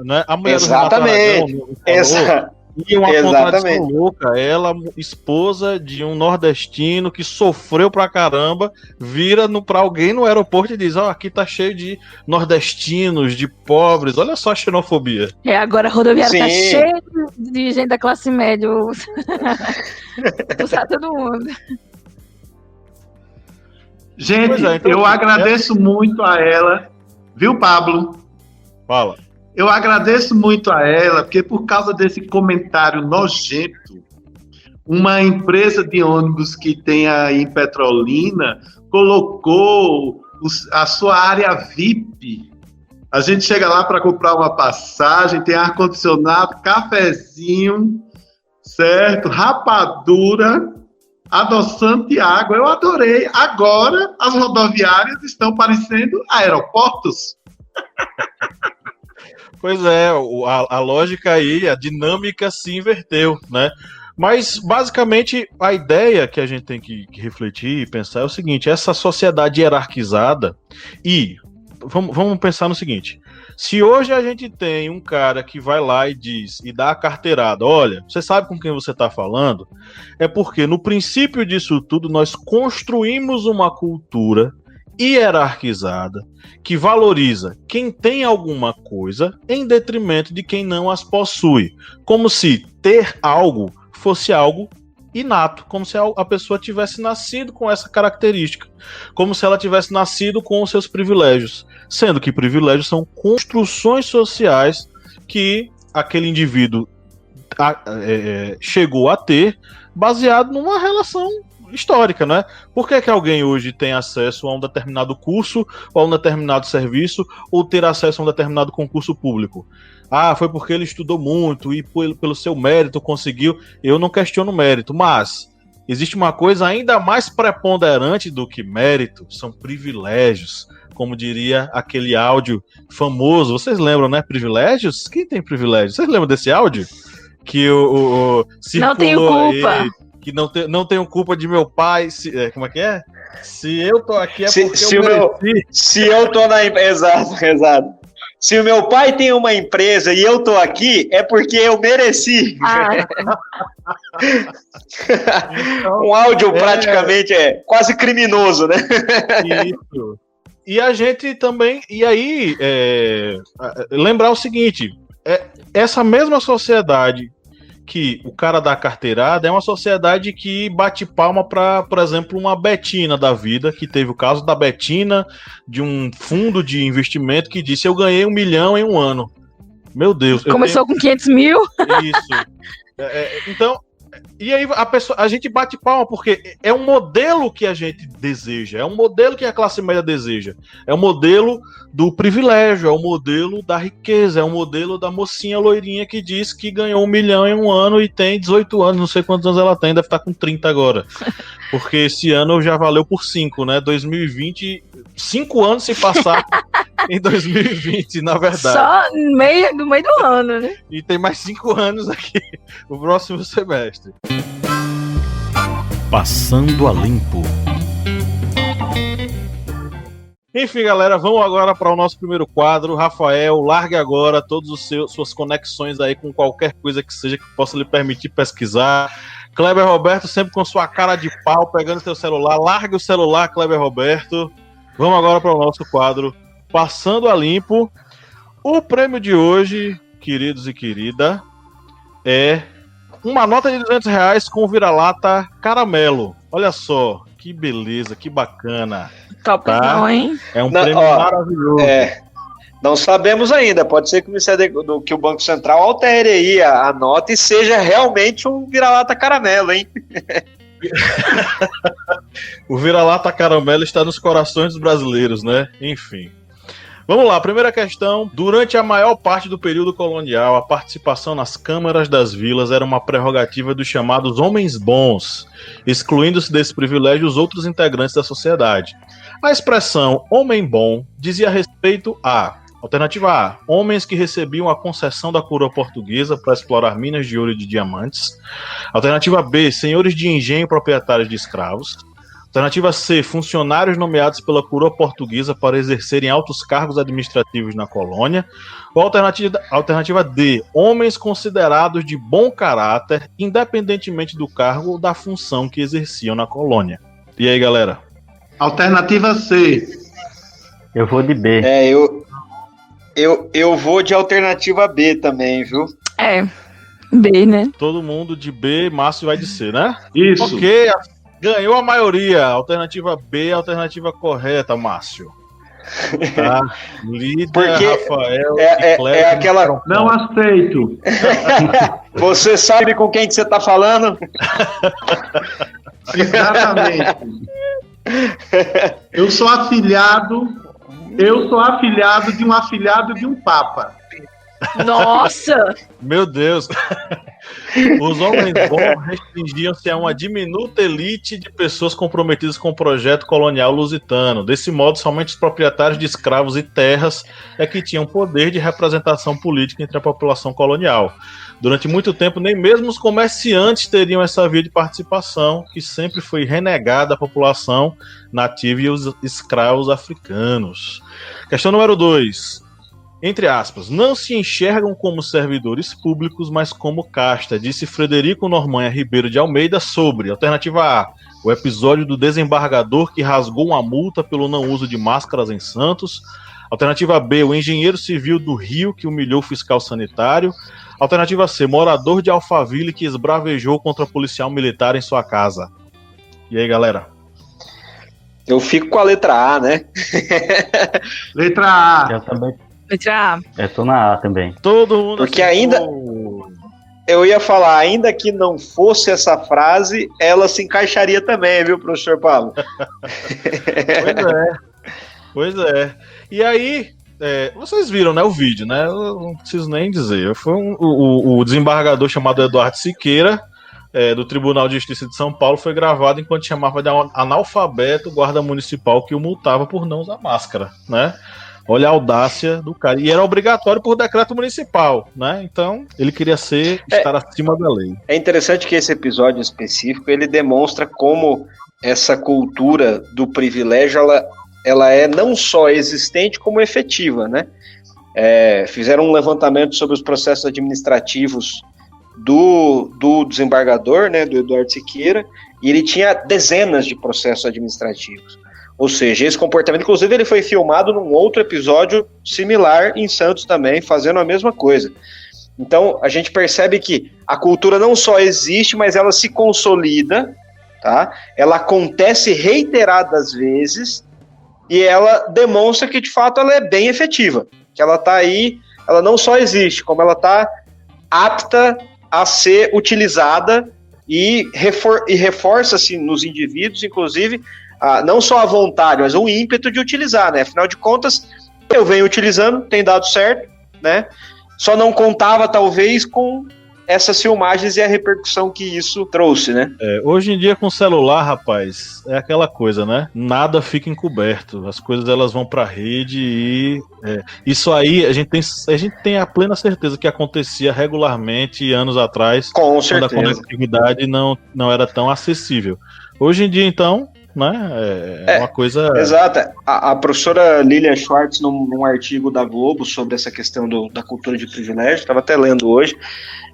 Né? A mulher exatamente. Do Exato. E uma contradição louca, ela, esposa de um nordestino que sofreu pra caramba, vira pra alguém no aeroporto e diz, aqui tá cheio de nordestinos, de pobres, olha só a xenofobia. Agora a rodoviária tá cheia de gente da classe média, usar todo mundo. Gente, então, eu agradeço muito a ela, viu, Pablo? Fala. Eu agradeço muito a ela, porque por causa desse comentário nojento, uma empresa de ônibus que tem aí em Petrolina colocou a sua área VIP. A gente chega lá para comprar uma passagem, tem ar-condicionado, cafezinho, certo? Rapadura, adoçante e água. Eu adorei. Agora as rodoviárias estão parecendo aeroportos. Pois é, a lógica aí, a dinâmica se inverteu, né? Mas, basicamente, a ideia que a gente tem que refletir e pensar é o seguinte, essa sociedade hierarquizada vamos pensar no seguinte, se hoje a gente tem um cara que vai lá e dá a carteirada, olha, você sabe com quem você está falando? É porque, no princípio disso tudo, nós construímos uma cultura hierarquizada, que valoriza quem tem alguma coisa em detrimento de quem não as possui. Como se ter algo fosse algo inato, como se a pessoa tivesse nascido com essa característica, como se ela tivesse nascido com os seus privilégios, sendo que privilégios são construções sociais que aquele indivíduo chegou a ter baseado numa relação histórica, né? Por que alguém hoje tem acesso a um determinado curso, ou a um determinado serviço, ou ter acesso a um determinado concurso público? Foi porque ele estudou muito e pelo seu mérito conseguiu. Eu não questiono mérito, mas existe uma coisa ainda mais preponderante do que mérito, são privilégios. Como diria aquele áudio famoso, vocês lembram, né? Privilégios? Quem tem privilégios? Vocês lembram desse áudio? Que não tenho culpa. Aí, que não tenho culpa de meu pai. Como é que é? Se eu tô aqui é porque eu mereci. Se eu tô na... Exato. Se o meu pai tem uma empresa e eu tô aqui, é porque eu mereci. Um áudio praticamente quase criminoso, né? Isso. E a gente também... E aí, lembrar o seguinte, essa mesma sociedade que o cara dá carteirada é uma sociedade que bate palma para, por exemplo, uma Betina da vida, que teve o caso da Betina, de um fundo de investimento que disse, eu ganhei 1 milhão em um ano. Meu Deus. Começou com 500 mil? Isso. Então, e aí a gente bate palma porque é um modelo que a gente deseja, é um modelo que a classe média deseja, é um modelo do privilégio, é um modelo da riqueza, é um modelo da mocinha loirinha que diz que ganhou 1 milhão em um ano e tem 18 anos, não sei quantos anos ela tem, deve estar com 30 agora, porque esse ano já valeu por 5, né, 2020, 5 anos se passar em 2020, na verdade. Só no meio do ano, né? E tem mais 5 anos aqui, o próximo semestre. Passando a limpo. Enfim, galera, vamos agora para o nosso primeiro quadro. Rafael, largue agora todas suas conexões aí com qualquer coisa que seja que possa lhe permitir pesquisar. Kleber Roberto, sempre com sua cara de pau, pegando seu celular. Largue o celular, Kleber Roberto. Vamos agora para o nosso quadro Passando a Limpo. O prêmio de hoje, queridos e querida, é uma nota de R$200 com vira-lata caramelo. Olha só, que beleza, que bacana. Top, tá? Não, hein? É um prêmio maravilhoso. Não sabemos ainda, pode ser que o Ministério que o Banco Central altere aí a nota e seja realmente um vira-lata caramelo, hein? O vira-lata caramelo está nos corações dos brasileiros, né? Enfim. Vamos lá, primeira questão. Durante a maior parte do período colonial, a participação nas câmaras das vilas era uma prerrogativa dos chamados homens bons, excluindo-se desse privilégio os outros integrantes da sociedade. A expressão homem bom dizia respeito a Alternativa A, homens que recebiam a concessão da coroa portuguesa para explorar minas de ouro e de diamantes. Alternativa B, senhores de engenho proprietários de escravos. Alternativa C, funcionários nomeados pela coroa portuguesa para exercerem altos cargos administrativos na colônia. Ou alternativa D, homens considerados de bom caráter, independentemente do cargo ou da função que exerciam na colônia. E aí, galera? Alternativa C. Eu vou de B. Eu vou de alternativa B também, viu? B, né? Todo mundo de B, Márcio vai de C, né? Isso. Ok, ganhou a maioria. Alternativa B, alternativa correta, Márcio. Tá? Líder, Porque Rafael, é aquela... Não aceito. Você sabe com quem que você tá falando? Exatamente. Eu sou afilhado de um afilhado de um papa. Nossa! Meu Deus! Os homens bons restringiam-se a uma diminuta elite de pessoas comprometidas com o projeto colonial lusitano. Desse modo, somente os proprietários de escravos e terras é que tinham poder de representação política entre a população colonial. Durante muito tempo, nem mesmo os comerciantes teriam essa via de participação, que sempre foi renegada à população nativa e os escravos africanos. Questão número 2. Entre aspas, não se enxergam como servidores públicos, mas como casta, disse Frederico Normanha Ribeiro de Almeida sobre, alternativa A, o episódio do desembargador que rasgou uma multa pelo não uso de máscaras em Santos. Alternativa B, o engenheiro civil do Rio que humilhou o fiscal sanitário. Alternativa C, morador de Alphaville que esbravejou contra policial militar em sua casa. E aí, galera? Eu fico com a letra A, né? Letra A. Eu também. Letra A. Eu tô na A também. Todo mundo. Porque ainda... Eu ia falar, ainda que não fosse essa frase, ela se encaixaria também, viu, professor Paulo? Pois é. E aí, vocês viram, né, o vídeo, né? Eu não preciso nem dizer. Foi o desembargador chamado Eduardo Siqueira, do Tribunal de Justiça de São Paulo, foi gravado enquanto chamava de analfabeto o guarda municipal que o multava por não usar máscara, né? Olha a audácia do cara. E era obrigatório por decreto municipal, né? Então, ele queria estar acima da lei. É interessante que esse episódio específico, ele demonstra como essa cultura do privilégio, ela é não só existente, como efetiva, né? Fizeram um levantamento sobre os processos administrativos do desembargador, né, do Eduardo Siqueira, e ele tinha dezenas de processos administrativos. Ou seja, esse comportamento, inclusive, ele foi filmado num outro episódio similar em Santos também, fazendo a mesma coisa. Então, a gente percebe que a cultura não só existe, mas ela se consolida, tá? Ela acontece reiteradas vezes e ela demonstra que, de fato, ela é bem efetiva. Que ela está aí, ela não só existe, como ela está apta a ser utilizada e reforça-se nos indivíduos, inclusive, não só a vontade, mas o ímpeto de utilizar, né? Afinal de contas, eu venho utilizando, tem dado certo, né? Só não contava, talvez, com essas filmagens e a repercussão que isso trouxe, né? Hoje em dia, com o celular, rapaz, é aquela coisa, né? Nada fica encoberto. As coisas, elas vão pra rede e... isso aí, a gente tem a plena certeza que acontecia regularmente anos atrás. Com certeza. Quando a conectividade não era tão acessível. Hoje em dia, então... né? Uma coisa... Exato. A professora Lilian Schwartz, num artigo da Globo sobre essa questão da cultura de privilégio, estava até lendo hoje,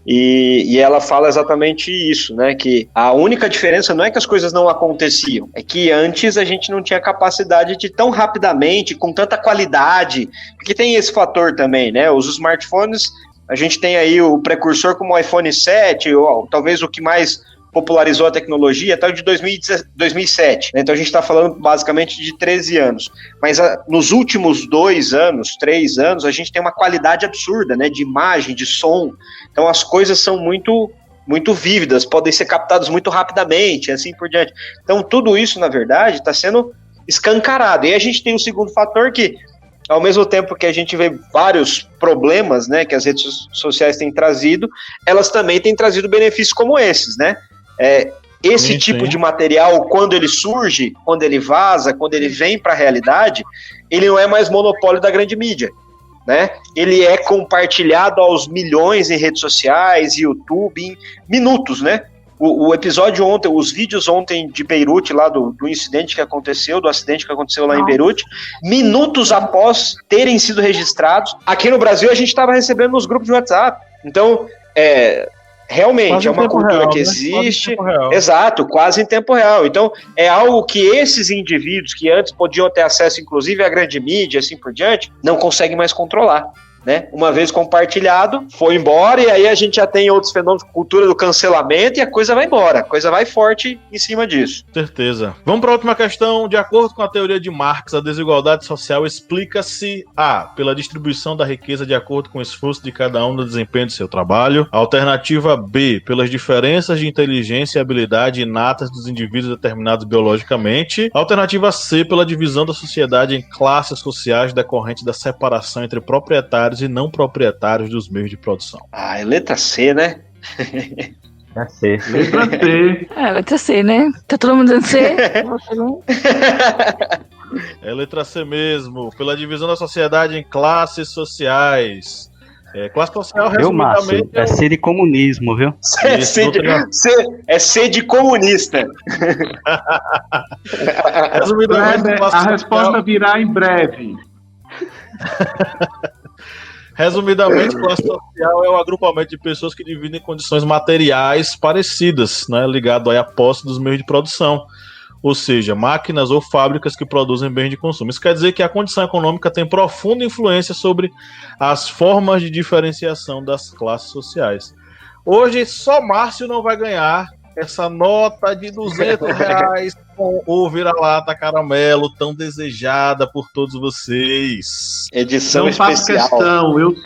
e ela fala exatamente isso, né? Que a única diferença não é que as coisas não aconteciam, é que antes a gente não tinha capacidade de tão rapidamente, com tanta qualidade, porque tem esse fator também, né? Os smartphones, a gente tem aí o precursor como o iPhone 7, ou talvez o que mais popularizou a tecnologia até o de 2007, né? Então a gente está falando basicamente de 13 anos, mas nos últimos 2 anos, 3 anos, a gente tem uma qualidade absurda, né? De imagem, de som, então as coisas são muito, muito vívidas, podem ser captadas muito rapidamente, assim por diante. Então tudo isso, na verdade, está sendo escancarado, e a gente tem o segundo fator que, ao mesmo tempo que a gente vê vários problemas, né, que as redes sociais têm trazido, elas também têm trazido benefícios como esses, né? Esse tipo de material, quando ele surge, quando ele vaza, quando ele vem para a realidade, ele não é mais monopólio da grande mídia. né? Ele é compartilhado aos milhões em redes sociais, YouTube, em minutos, né? O episódio ontem, os vídeos ontem de Beirute, lá do incidente que aconteceu, do acidente que aconteceu lá em Beirute, minutos após terem sido registrados, aqui no Brasil a gente estava recebendo nos grupos de WhatsApp. Então, realmente, quase é uma cultura real, que existe. Exato, quase em tempo real. Então, é algo que esses indivíduos, que antes podiam ter acesso, inclusive, à grande mídia, assim por diante, não conseguem mais controlar. Né? Uma vez compartilhado, foi embora, e aí a gente já tem outros fenômenos, cultura do cancelamento, e a coisa vai embora, a coisa vai forte em cima disso. Certeza. Vamos para a última questão. De acordo com a teoria de Marx, a desigualdade social explica-se pela distribuição da riqueza de acordo com o esforço de cada um no desempenho do seu trabalho. Alternativa B, pelas diferenças de inteligência e habilidade inatas dos indivíduos determinados biologicamente. Alternativa C, pela divisão da sociedade em classes sociais decorrente da separação entre proprietários e não proprietários dos meios de produção. É letra C, né? Letra C. Letra C. Letra C, né? Tá todo mundo dizendo C? É letra C mesmo. Pela divisão da sociedade em classes sociais. Classe social, resumidamente... É C de comunismo, viu? É C de comunista. Resumidamente, a resposta virá em breve. Resumidamente, classe social é o agrupamento de pessoas que dividem condições materiais parecidas, né, ligado aí à posse dos meios de produção, ou seja, máquinas ou fábricas que produzem bens de consumo. Isso quer dizer que a condição econômica tem profunda influência sobre as formas de diferenciação das classes sociais. Hoje, só Márcio não vai ganhar essa nota de R$200 com o vira-lata caramelo tão desejada por todos vocês. Edição não especial. Faço questão,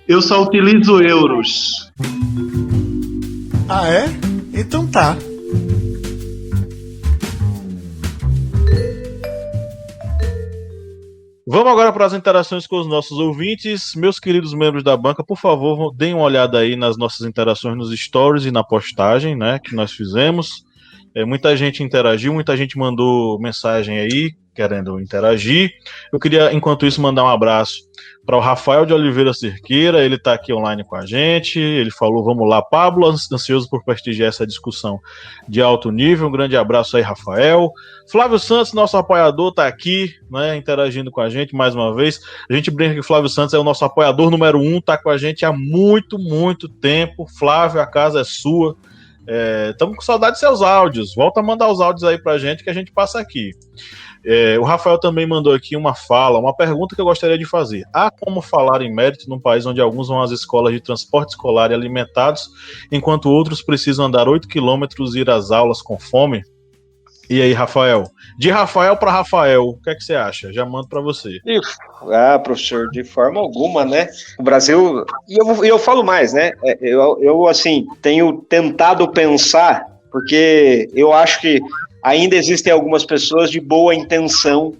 eu só utilizo euros. Ah, é? Então tá. Vamos agora para as interações com os nossos ouvintes. Meus queridos membros da banca, por favor, deem uma olhada aí nas nossas interações nos stories e na postagem, né, que nós fizemos. Muita gente interagiu, muita gente mandou mensagem aí, querendo interagir. Eu queria, enquanto isso, mandar um abraço para o Rafael de Oliveira Cerqueira, ele está aqui online com a gente, ele falou, vamos lá, Pablo, ansioso por prestigiar essa discussão de alto nível, um grande abraço aí, Rafael. Flávio Santos, nosso apoiador, está aqui, né, interagindo com a gente mais uma vez. A gente brinca que o Flávio Santos é o nosso apoiador número 1, está com a gente há muito, muito tempo. Flávio, a casa é sua. Estamos com saudade de seus áudios, volta a mandar os áudios aí pra gente que a gente passa aqui. O Rafael também mandou aqui uma pergunta que eu gostaria de fazer. Há como falar em mérito num país onde alguns vão às escolas de transporte escolar e alimentados, enquanto outros precisam andar 8 quilômetros e ir às aulas com fome? E aí, Rafael? De Rafael para Rafael, o que é que você acha? Já mando para você. Professor, de forma alguma, né? O Brasil... E eu falo mais, né? Eu, assim, tenho tentado pensar, porque eu acho que ainda existem algumas pessoas de boa intenção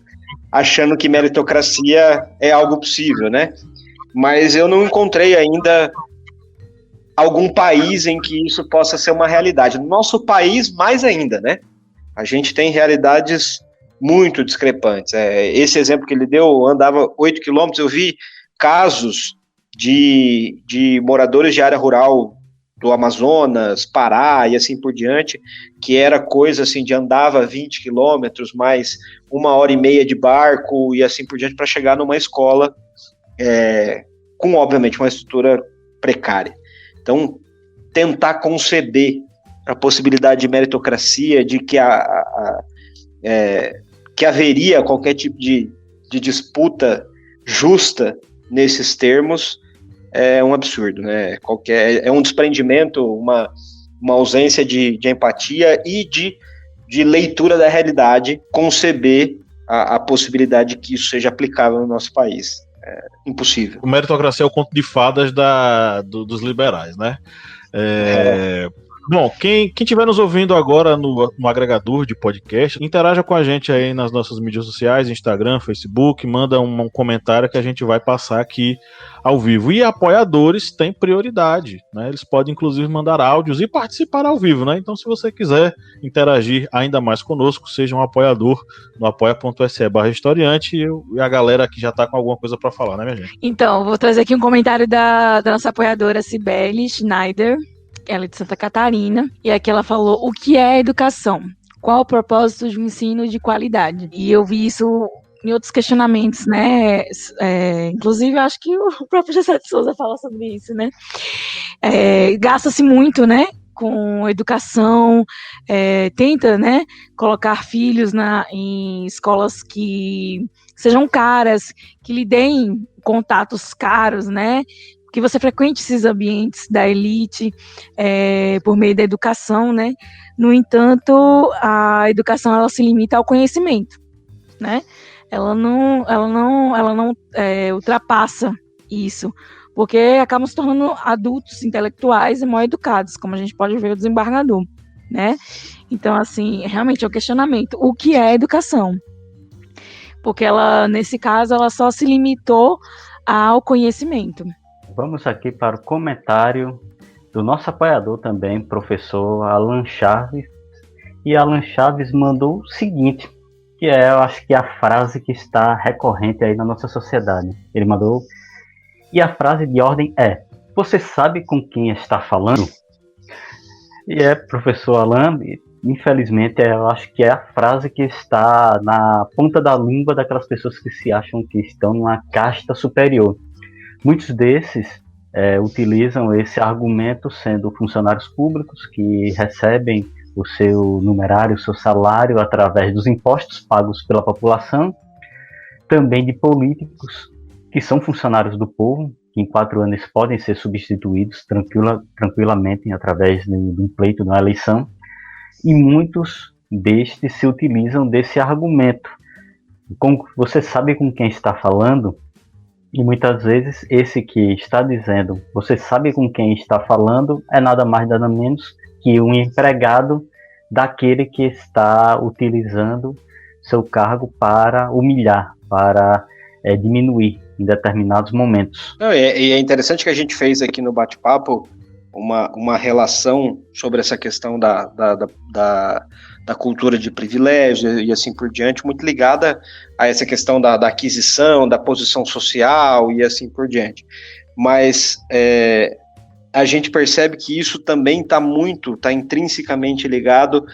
achando que meritocracia é algo possível, né? Mas eu não encontrei ainda algum país em que isso possa ser uma realidade. No nosso país, mais ainda, né? A gente tem realidades muito discrepantes. Esse exemplo que ele deu, andava 8 quilômetros, eu vi casos de moradores de área rural do Amazonas, Pará e assim por diante, que era coisa assim de andava 20 quilômetros, mais 1h30 de barco e assim por diante para chegar numa escola com, obviamente, uma estrutura precária. Então, tentar conceber a possibilidade de meritocracia, de que que haveria qualquer tipo de disputa justa nesses termos, é um absurdo, né? É um desprendimento, uma ausência de empatia e de leitura da realidade, conceber a possibilidade de que isso seja aplicável no nosso país. É impossível. O meritocracia é o conto de fadas dos liberais, né? Bom, quem estiver nos ouvindo agora no agregador de podcast, interaja com a gente aí nas nossas mídias sociais, Instagram, Facebook, manda um comentário que a gente vai passar aqui ao vivo. E apoiadores têm prioridade, né? Eles podem, inclusive, mandar áudios e participar ao vivo, né? Então, se você quiser interagir ainda mais conosco, seja um apoiador no apoia.se/historiante e a galera aqui já tá com alguma coisa para falar, né, minha gente? Então, vou trazer aqui um comentário da nossa apoiadora Cibele Schneider. Ela é de Santa Catarina, e aqui ela falou: o que é educação? Qual o propósito de um ensino de qualidade? E eu vi isso em outros questionamentos, né? Inclusive, eu acho que o próprio Gessé de Souza fala sobre isso, né? Gasta-se muito, né? Com educação, tenta, né? Colocar filhos em escolas que sejam caras, que lhe deem contatos caros, né? Que você frequente esses ambientes da elite por meio da educação, né? No entanto, a educação ela se limita ao conhecimento, né? Ela não ultrapassa isso, porque acabam se tornando adultos intelectuais e mal educados, como a gente pode ver o desembargador, né? Então, assim, realmente é um questionamento. O que é educação? Porque ela, nesse caso, ela só se limitou ao conhecimento. Vamos aqui para o comentário do nosso apoiador também, professor Alan Chaves. E Alan Chaves mandou o seguinte, que eu acho que é a frase que está recorrente aí na nossa sociedade. Ele mandou, e a frase de ordem é: você sabe com quem está falando? E professor Alan, infelizmente, eu acho que é a frase que está na ponta da língua daquelas pessoas que se acham que estão numa casta superior. Muitos desses utilizam esse argumento sendo funcionários públicos que recebem o seu numerário, o seu salário através dos impostos pagos pela população, também de políticos que são funcionários do povo, que em 4 anos podem ser substituídos tranquilamente através de um pleito, de uma eleição, e muitos destes se utilizam desse argumento. Como você sabe com quem está falando, e muitas vezes esse que está dizendo, você sabe com quem está falando, é nada mais nada menos que um empregado daquele que está utilizando seu cargo para humilhar, para diminuir em determinados momentos. E é interessante que a gente fez aqui no bate-papo uma relação sobre essa questão da cultura de privilégio e assim por diante, muito ligada a essa questão da aquisição, da posição social e assim por diante. Mas a gente percebe que isso também está intrinsecamente ligado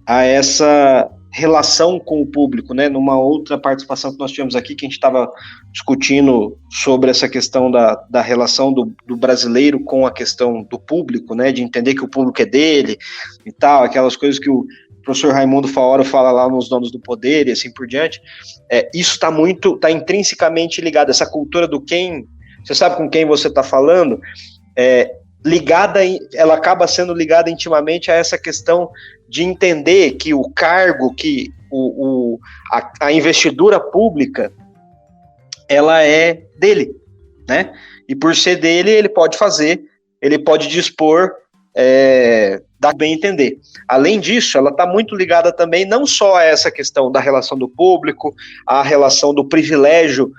a essa relação com o público, né? Numa outra participação que nós tivemos aqui, que a gente estava discutindo sobre essa questão da relação do brasileiro com a questão do público, né? De entender que o público é dele e tal, aquelas coisas que o professor Raimundo Faoro fala lá nos Donos do Poder e assim por diante. Isso está intrinsecamente ligado, essa cultura do quem, você sabe com quem você está falando, ela acaba sendo ligada intimamente a essa questão de entender que o cargo, que a investidura pública, ela é dele, né? E por ser dele, ele pode fazer, ele pode dispor, dá bem entender. Além disso, ela está muito ligada também não só a essa questão da relação do público, a relação do privilégio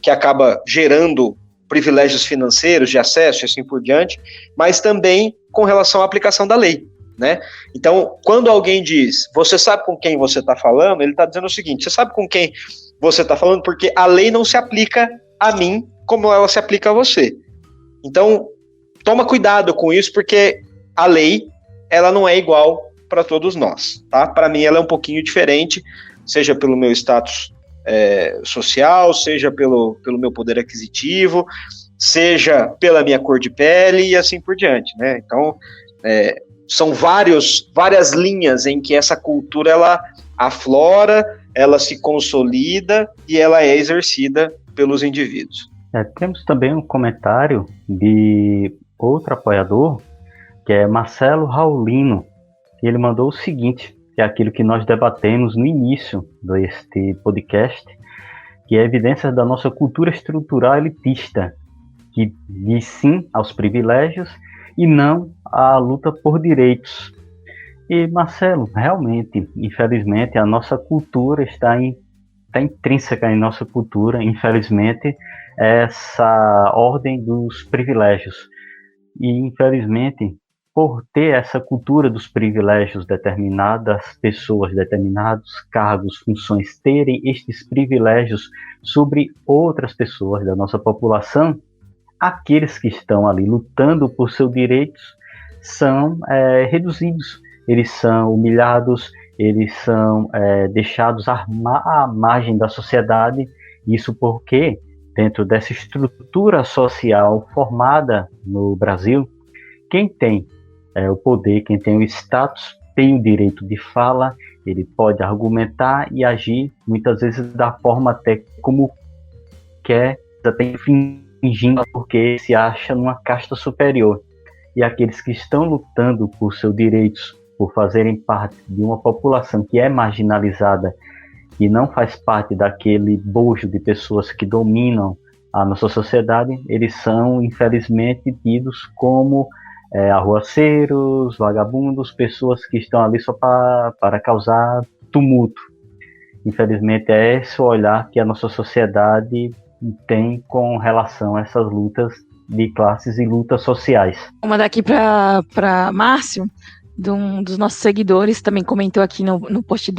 que acaba gerando privilégios financeiros de acesso e assim por diante, mas também com relação à aplicação da lei, né? Então, quando alguém diz, você sabe com quem você está falando, ele está dizendo o seguinte: você sabe com quem você está falando porque a lei não se aplica a mim como ela se aplica a você. Então, toma cuidado com isso, porque a lei, ela não é igual para todos nós, tá? Para mim, ela é um pouquinho diferente, seja pelo meu status social, seja pelo meu poder aquisitivo, seja pela minha cor de pele e assim por diante, né? Então, são várias linhas em que essa cultura ela aflora, ela se consolida e ela é exercida pelos indivíduos. Temos também um comentário de outro apoiador, que é Marcelo Raulino, e ele mandou o seguinte, que é aquilo que nós debatemos no início deste podcast, que é evidências da nossa cultura estrutural elitista, que diz sim aos privilégios e não a luta por direitos. E, Marcelo, realmente, infelizmente, a nossa cultura está intrínseca em nossa cultura, infelizmente, essa ordem dos privilégios. E, infelizmente, por ter essa cultura dos privilégios, determinadas pessoas, determinados cargos, funções, terem estes privilégios sobre outras pessoas da nossa população, aqueles que estão ali lutando por seus direitos são reduzidos, eles são humilhados, eles são deixados à margem da sociedade. Isso porque, dentro dessa estrutura social formada no Brasil, quem tem o poder, quem tem o status, tem o direito de fala, ele pode argumentar e agir, muitas vezes da forma até como quer, até fingindo porque se acha numa casta superior. E aqueles que estão lutando por seus direitos, por fazerem parte de uma população que é marginalizada e não faz parte daquele bojo de pessoas que dominam a nossa sociedade, eles são, infelizmente, tidos como arruaceiros, vagabundos, pessoas que estão ali só para causar tumulto. Infelizmente, é esse o olhar que a nossa sociedade tem com relação a essas lutas de classes e lutas sociais. Vou mandar aqui para Márcio, de um dos nossos seguidores, também comentou aqui no post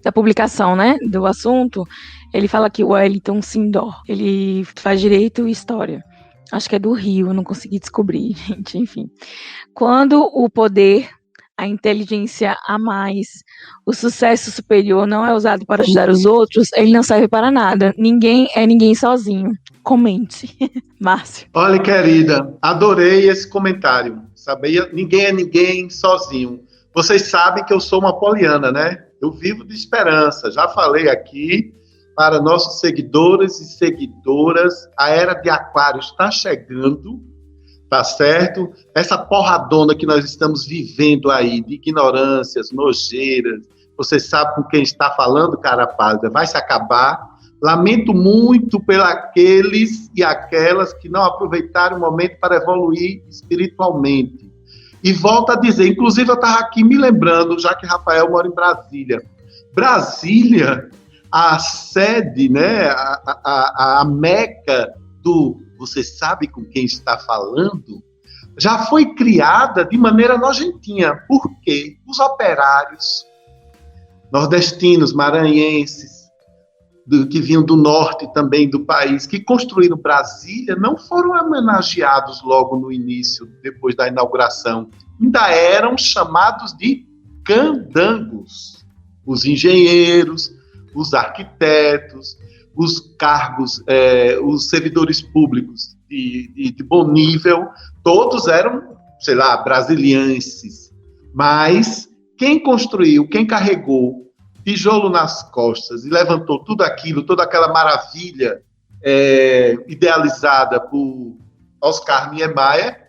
da publicação, né, do assunto. Ele fala que o Wellington Sindor, ele faz direito e história. Acho que é do Rio, não consegui descobrir, gente, enfim. Quando o poder, a inteligência a mais, o sucesso superior não é usado para ajudar os outros, ele não serve para nada. Ninguém é ninguém sozinho. Comente. Márcio. Olha, querida, adorei esse comentário. Sabia? Ninguém é ninguém sozinho. Vocês sabem que eu sou uma poliana, né? Eu vivo de esperança. Já falei aqui para nossos seguidores e seguidoras, a era de Aquário está chegando, tá certo? Essa porradona que nós estamos vivendo aí, de ignorâncias, nojeiras, você sabe com quem está falando, cara pálida, vai se acabar. Lamento muito pelos e aquelas que não aproveitaram o momento para evoluir espiritualmente. E volto a dizer, inclusive eu estava aqui me lembrando, já que Rafael mora em Brasília. Brasília, a sede, né, a meca do você sabe com quem está falando, já foi criada de maneira nojentinha. Por quê? Os operários nordestinos, maranhenses, que vinham do norte também do país, que construíram Brasília, não foram homenageados logo no início, depois da inauguração. Ainda eram chamados de candangos. Os engenheiros, os arquitetos, os cargos, os servidores públicos de bom nível, todos eram, sei lá, brasilienses. Mas quem construiu, quem carregou tijolo nas costas e levantou tudo aquilo, toda aquela maravilha idealizada por Oscar Niemeyer,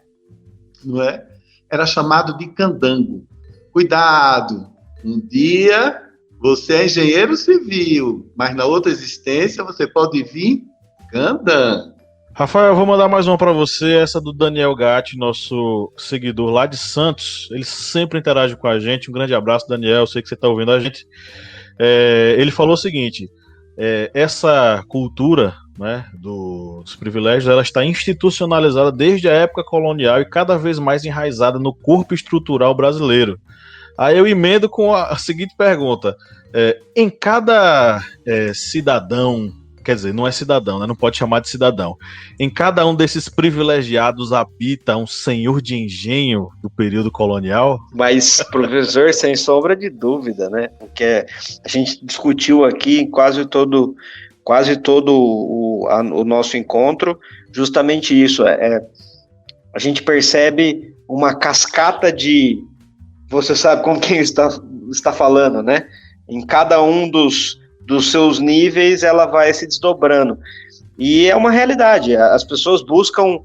não é? Era chamado de candango. Cuidado, um dia você é engenheiro civil, mas na outra existência você pode vir candango. Rafael, eu vou mandar mais uma para você, essa do Daniel Gatti, nosso seguidor lá de Santos. Ele sempre interage com a gente. Um grande abraço, Daniel, eu sei que você está ouvindo a gente. Ele falou o seguinte, essa cultura, né, dos privilégios, ela está institucionalizada desde a época colonial e cada vez mais enraizada no corpo estrutural brasileiro. Aí eu emendo com a seguinte pergunta, em cada cidadão, quer dizer, não é cidadão, né, não pode chamar de cidadão, em cada um desses privilegiados habita um senhor de engenho do período colonial? Mas, professor, sem sombra de dúvida, né, porque a gente discutiu aqui em quase todo o nosso encontro, justamente isso, a gente percebe uma cascata de, você sabe com quem está falando, né, em cada um dos seus níveis ela vai se desdobrando, e é uma realidade, as pessoas buscam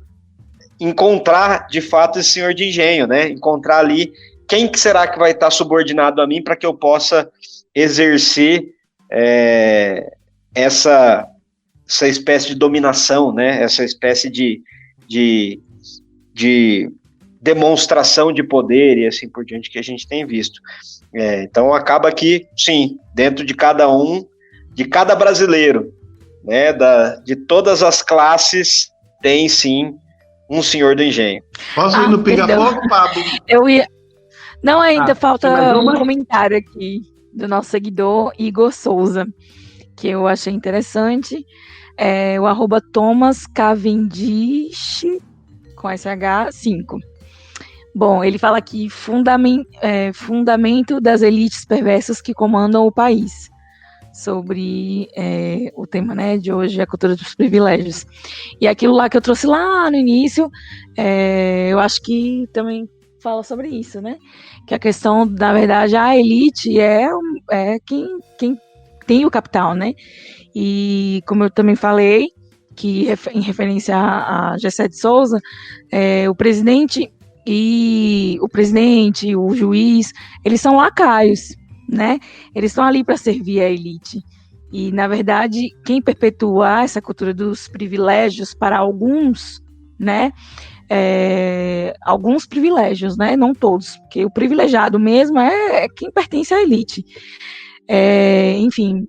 encontrar de fato esse senhor de engenho, né, encontrar ali quem que será que vai estar subordinado a mim para que eu possa exercer essa espécie de dominação, né? Essa espécie de demonstração de poder e assim por diante que a gente tem visto. Então acaba que, sim, dentro de cada um, de cada brasileiro, né, de todas as classes, tem sim um senhor do engenho. Posso ir no Pinga-Fogo, Pablo? Eu ia... Não, ainda falta mais uma? um comentário aqui do nosso seguidor, Igor Souza, que eu achei interessante. O @Thomas Cavendish, com SH5. Bom, ele fala aqui, fundamento das elites perversas que comandam o país. Sobre o tema, né, de hoje, a cultura dos privilégios. E aquilo lá que eu trouxe lá no início, eu acho que também fala sobre isso, né? Que a questão, na verdade, a elite é quem tem o capital, né? E como eu também falei, que em referência a Gessé de Souza, o presidente, o juiz, eles são lacaios, né? Eles estão ali para servir a elite. E, na verdade, quem perpetua essa cultura dos privilégios para alguns, né? Alguns privilégios, né? Não todos, porque o privilegiado mesmo é quem pertence à elite. Enfim,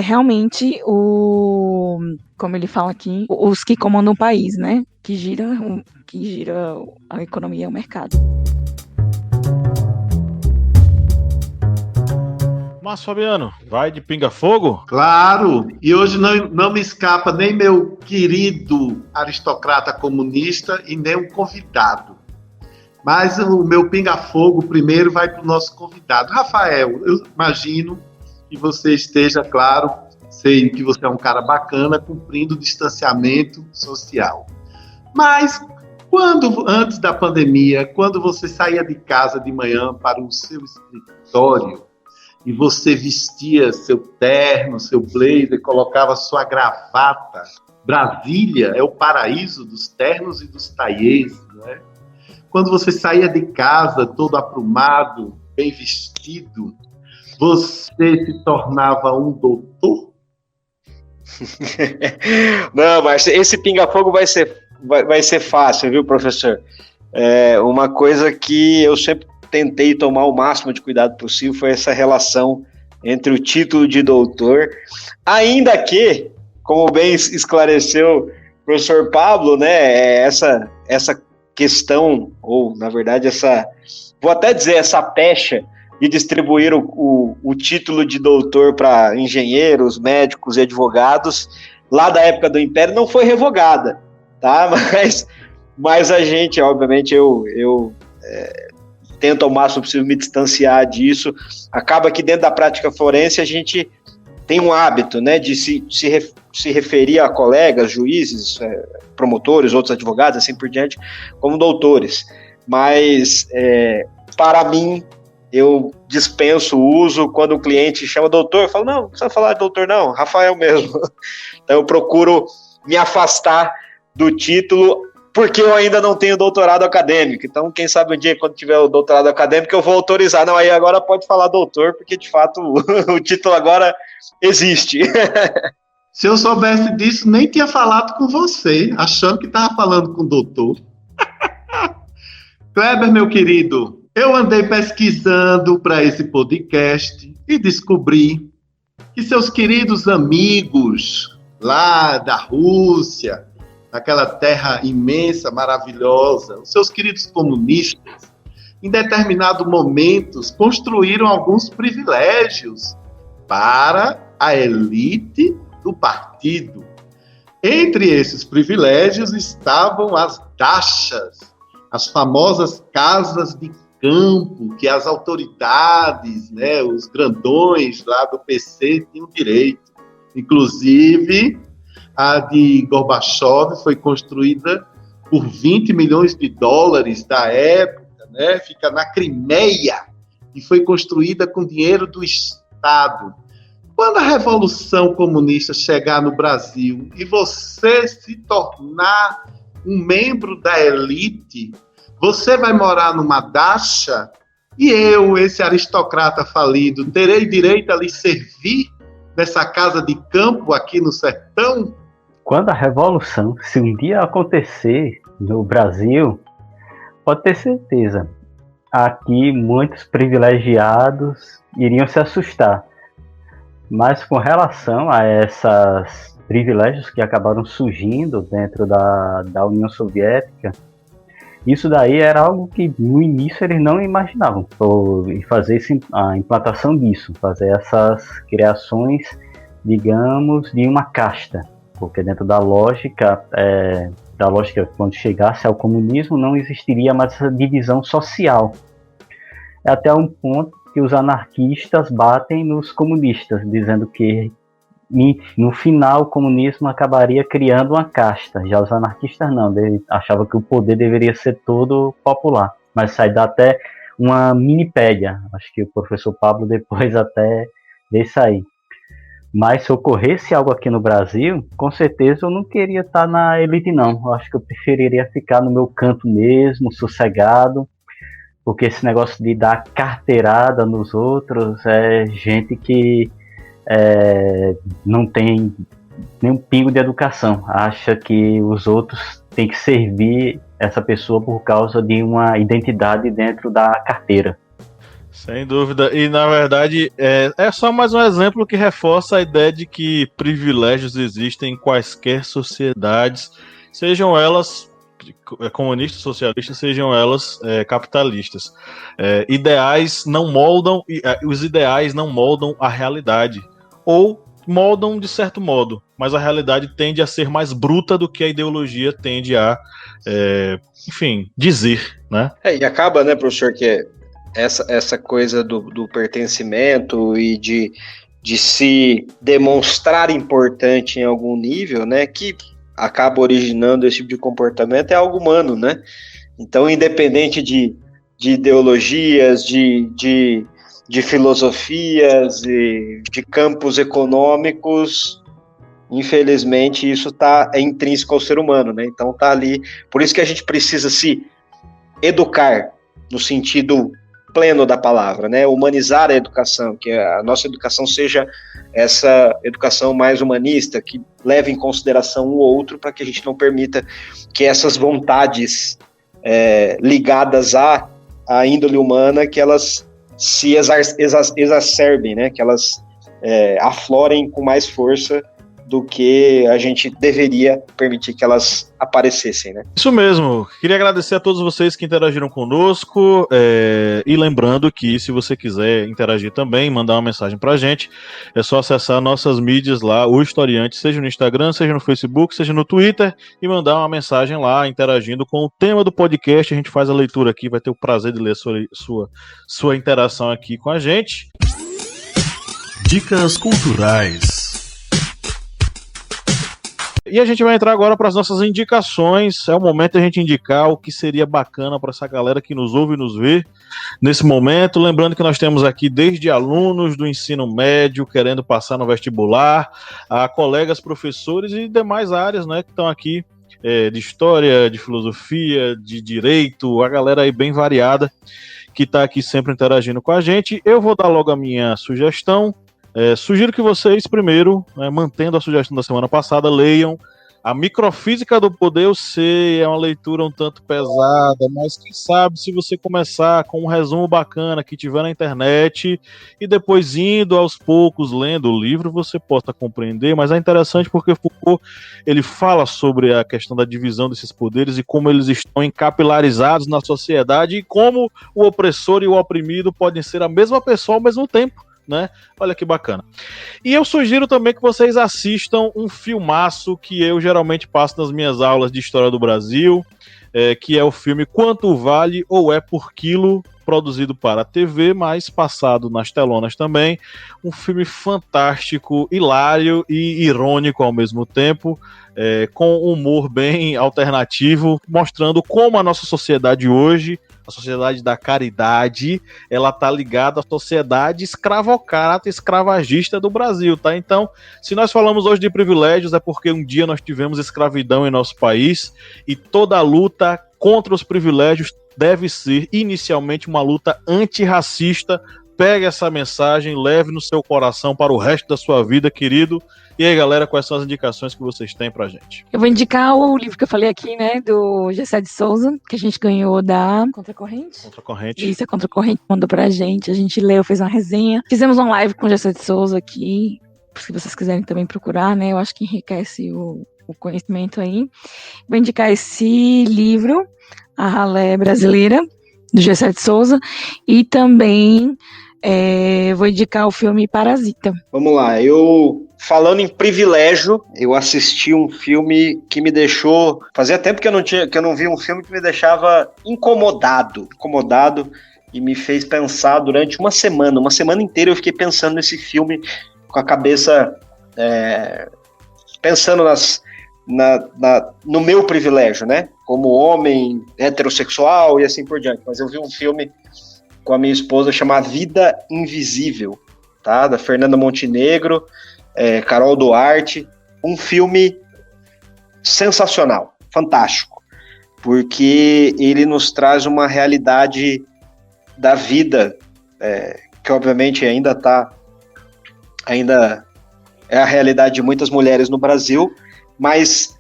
realmente como ele fala aqui, os que comandam o país, né? Que gira a economia e o mercado. Mas, Fabiano, vai de pinga-fogo? Claro, e hoje não me escapa nem meu querido aristocrata comunista e nem um convidado. Mas o meu pinga-fogo primeiro vai para o nosso convidado. Rafael, eu imagino que você esteja, claro, sei que você é um cara bacana, cumprindo o distanciamento social. Mas, antes da pandemia, quando você saía de casa de manhã para o seu escritório, e você vestia seu terno, seu blazer, colocava sua gravata. Brasília é o paraíso dos ternos e dos taiês, não é? Quando você saía de casa todo aprumado, bem vestido, você se tornava um doutor? Não, mas esse pinga-fogo vai ser fácil, viu, professor? Uma coisa que eu sempre tentei tomar o máximo de cuidado possível foi essa relação entre o título de doutor, ainda que, como bem esclareceu o professor Pablo, né, essa questão, ou na verdade vou até dizer essa pecha de distribuir o título de doutor para engenheiros, médicos e advogados, lá da época do Império, não foi revogada, tá? Mas a gente, obviamente, eu tento ao máximo possível me distanciar disso. Acaba que dentro da prática forense a gente tem um hábito, né, de se referir a colegas, juízes, promotores, outros advogados, assim por diante, como doutores. Mas, para mim, eu dispenso o uso. Quando o cliente chama doutor, eu falo, não precisa falar de doutor não, Rafael mesmo. Então eu procuro me afastar do título, porque eu ainda não tenho doutorado acadêmico. Então, quem sabe um dia, quando tiver o doutorado acadêmico, eu vou autorizar. Não, aí agora pode falar doutor, porque, de fato, o título agora existe. Se eu soubesse disso, nem tinha falado com você, achando que estava falando com o doutor. Kleber, meu querido, eu andei pesquisando para esse podcast e descobri que seus queridos amigos lá da Rússia, aquela terra imensa, maravilhosa, os seus queridos comunistas, em determinados momentos, construíram alguns privilégios para a elite do partido. Entre esses privilégios estavam as dachas, as famosas casas de campo, que as autoridades, né, os grandões lá do PC tinham direito. Inclusive, a de Gorbachev foi construída por 20 milhões de dólares da época, né? Fica na Crimeia e foi construída com dinheiro do Estado. Quando a Revolução Comunista chegar no Brasil e você se tornar um membro da elite, você vai morar numa dacha e eu, esse aristocrata falido, terei direito a lhe servir nessa casa de campo aqui no sertão? Quando a Revolução, se um dia acontecer no Brasil, pode ter certeza. Aqui muitos privilegiados iriam se assustar. Mas com relação a esses privilégios que acabaram surgindo dentro da União Soviética, isso daí era algo que no início eles não imaginavam, fazer a implantação disso, fazer essas criações, digamos, de uma casta, porque dentro da lógica quando chegasse ao comunismo não existiria mais essa divisão social. É até um ponto que os anarquistas batem nos comunistas, dizendo que no final o comunismo acabaria criando uma casta. Já os anarquistas não, eles achavam que o poder deveria ser todo popular. Mas isso aí dá até uma minipédia, acho que o professor Pablo depois até desse aí. Mas se ocorresse algo aqui no Brasil, com certeza eu não queria estar na elite não, eu acho que eu preferiria ficar no meu canto mesmo, sossegado, porque esse negócio de dar carteirada nos outros é gente que não tem nenhum pingo de educação, acha que os outros têm que servir essa pessoa por causa de uma identidade dentro da carteira. Sem dúvida, e na verdade é só mais um exemplo que reforça a ideia de que privilégios existem em quaisquer sociedades, sejam elas comunistas, socialistas, sejam elas capitalistas. Ideais não moldam, os ideais não moldam a realidade, ou moldam de certo modo, mas a realidade tende a ser mais bruta do que a ideologia tende a, enfim, dizer, né? E acaba, né, professor, que essa coisa do pertencimento e de se demonstrar importante em algum nível, né, que acaba originando esse tipo de comportamento, é algo humano, né? Então, independente de ideologias, de filosofias, de campos econômicos, infelizmente isso é intrínseco ao ser humano, né? Então tá ali, por isso que a gente precisa se educar no sentido pleno da palavra, né? Humanizar a educação, que a nossa educação seja essa educação mais humanista, que leve em consideração o outro, para que a gente não permita que essas vontades ligadas à índole humana, que elas se exacerbem, né? Que elas aflorem com mais força do que a gente deveria permitir que elas aparecessem, né? Isso mesmo. Queria agradecer a todos vocês que interagiram conosco, e lembrando que se você quiser interagir também, mandar uma mensagem pra gente, é só acessar nossas mídias lá, o Historiante, seja no Instagram, seja no Facebook, seja no Twitter, e mandar uma mensagem lá, interagindo com o tema do podcast. A gente faz a leitura aqui, vai ter o prazer de ler sua interação aqui com a gente. Dicas culturais. E a gente vai entrar agora para as nossas indicações. É o momento de a gente indicar o que seria bacana para essa galera que nos ouve e nos vê nesse momento. Lembrando que nós temos aqui desde alunos do ensino médio querendo passar no vestibular, a colegas professores e demais áreas, né, que estão aqui, de história, de filosofia, de direito, a galera aí bem variada que está aqui sempre interagindo com a gente. Eu vou dar logo a minha sugestão. Sugiro que vocês, primeiro, mantendo a sugestão da semana passada, leiam A Microfísica do Poder. Eu sei, é uma leitura um tanto pesada, mas quem sabe se você começar com um resumo bacana que tiver na internet e depois indo aos poucos lendo o livro, você possa compreender. Mas é interessante porque Foucault, ele fala sobre a questão da divisão desses poderes e como eles estão encapilarizados na sociedade e como o opressor e o oprimido podem ser a mesma pessoa ao mesmo tempo, né? Olha que bacana. E eu sugiro também que vocês assistam um filmaço que eu geralmente passo nas minhas aulas de História do Brasil, que é o filme Quanto Vale ou É por Quilo, produzido para a TV, mas passado nas telonas também. Um filme fantástico, hilário e irônico ao mesmo tempo, com humor bem alternativo, mostrando como a nossa sociedade hoje, a sociedade da caridade, ela tá ligada à sociedade escravocrata, escravagista do Brasil, tá? Então, se nós falamos hoje de privilégios, é porque um dia nós tivemos escravidão em nosso país, e toda a luta contra os privilégios deve ser inicialmente uma luta antirracista pegue essa mensagem, leve no seu coração para o resto da sua vida, querido. E aí, galera, quais são as indicações que vocês têm pra gente? Eu vou indicar o livro que eu falei aqui, né, do Gessé de Souza, que a gente ganhou da Contracorrente. Contracorrente. Isso, a Contracorrente mandou pra gente, a gente leu, fez uma resenha. Fizemos uma live com o Gessé de Souza aqui, se vocês quiserem também procurar, né, eu acho que enriquece o conhecimento aí. Vou indicar esse livro, A Ralé Brasileira, do Gessé de Souza, e também vou indicar o filme Parasita. Vamos lá, falando em privilégio, eu assisti um filme que me deixou... Fazia tempo que eu não vi um filme que me deixava incomodado, e me fez pensar durante uma semana inteira eu fiquei pensando nesse filme, com a cabeça pensando no meu privilégio, né? Como homem heterossexual e assim por diante. Mas eu vi um filme com a minha esposa chamado Vida Invisível, tá? Da Fernanda Montenegro, Carol Duarte. Um filme sensacional, fantástico, porque ele nos traz uma realidade da vida, que obviamente ainda é a realidade de muitas mulheres no Brasil, mas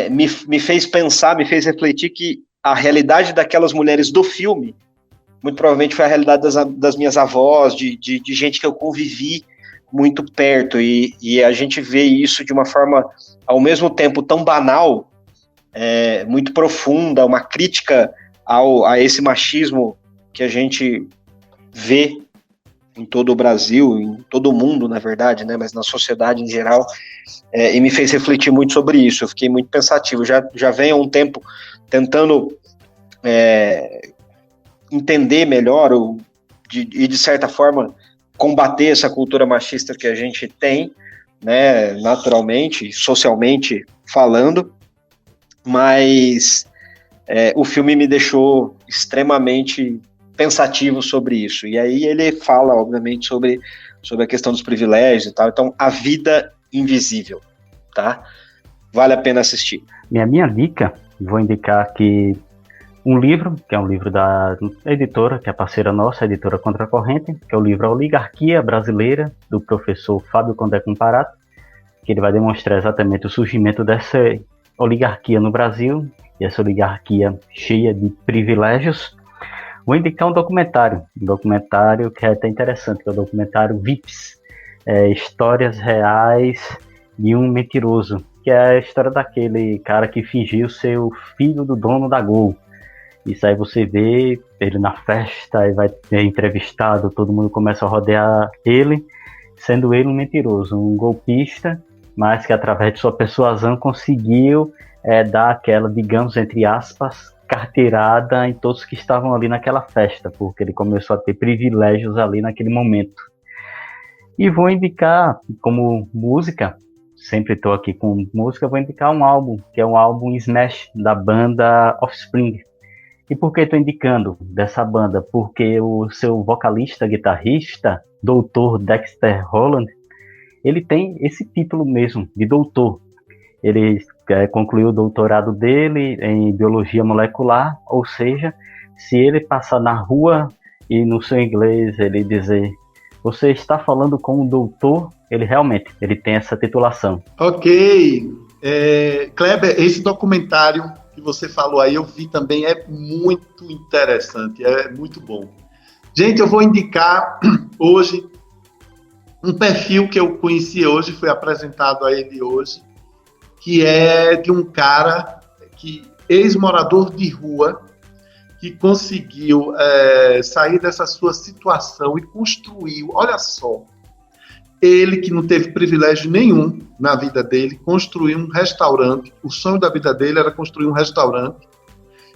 me fez pensar, me fez refletir que a realidade daquelas mulheres do filme, muito provavelmente foi a realidade das minhas avós, de gente que eu convivi muito perto, e a gente vê isso de uma forma, ao mesmo tempo, tão banal, muito profunda, uma crítica a esse machismo que a gente vê em todo o Brasil, em todo o mundo, na verdade, né, mas na sociedade em geral, e me fez refletir muito sobre isso. Eu fiquei muito pensativo, já venho há um tempo tentando entender melhor e, de certa forma, combater essa cultura machista que a gente tem, né, naturalmente, socialmente falando, mas o filme me deixou extremamente pensativo sobre isso, e aí ele fala, obviamente, sobre a questão dos privilégios e tal. Então, A Vida Invisível, tá? Vale a pena assistir. Minha dica, vou indicar aqui um livro, que é um livro da editora, que é parceira nossa, a editora Contracorrente, que é o livro A Oligarquia Brasileira, do professor Fábio Condé Comparato, que ele vai demonstrar exatamente o surgimento dessa oligarquia no Brasil, e essa oligarquia cheia de privilégios. Vou indicar um documentário que é até interessante, que é o documentário VIPs, Histórias Reais de um Mentiroso, que é a história daquele cara que fingiu ser o filho do dono da Gol. Isso aí você vê ele na festa, e vai ser entrevistado, todo mundo começa a rodear ele, sendo ele um mentiroso, um golpista, mas que através de sua persuasão conseguiu dar aquela, digamos, entre aspas, carteirada em todos que estavam ali naquela festa, porque ele começou a ter privilégios ali naquele momento. E vou indicar como música, sempre estou aqui com música, vou indicar um álbum, que é um álbum Smash, da banda Offspring. E por que estou indicando dessa banda? Porque o seu vocalista, guitarrista, Dr. Dexter Holland, ele tem esse título mesmo, de doutor. Ele concluiu o doutorado dele em biologia molecular, ou seja, se ele passar na rua e no seu inglês ele dizer "você está falando com um doutor", ele tem essa titulação. Ok. Kleber, esse documentário que você falou aí, eu vi também, é muito interessante, é muito bom. Gente, eu vou indicar hoje um perfil que eu conheci hoje, foi apresentado a ele hoje, que é de um cara, ex-morador de rua, que conseguiu sair dessa sua situação e construiu, olha só, ele que não teve privilégio nenhum na vida dele, construiu um restaurante. O sonho da vida dele era construir um restaurante,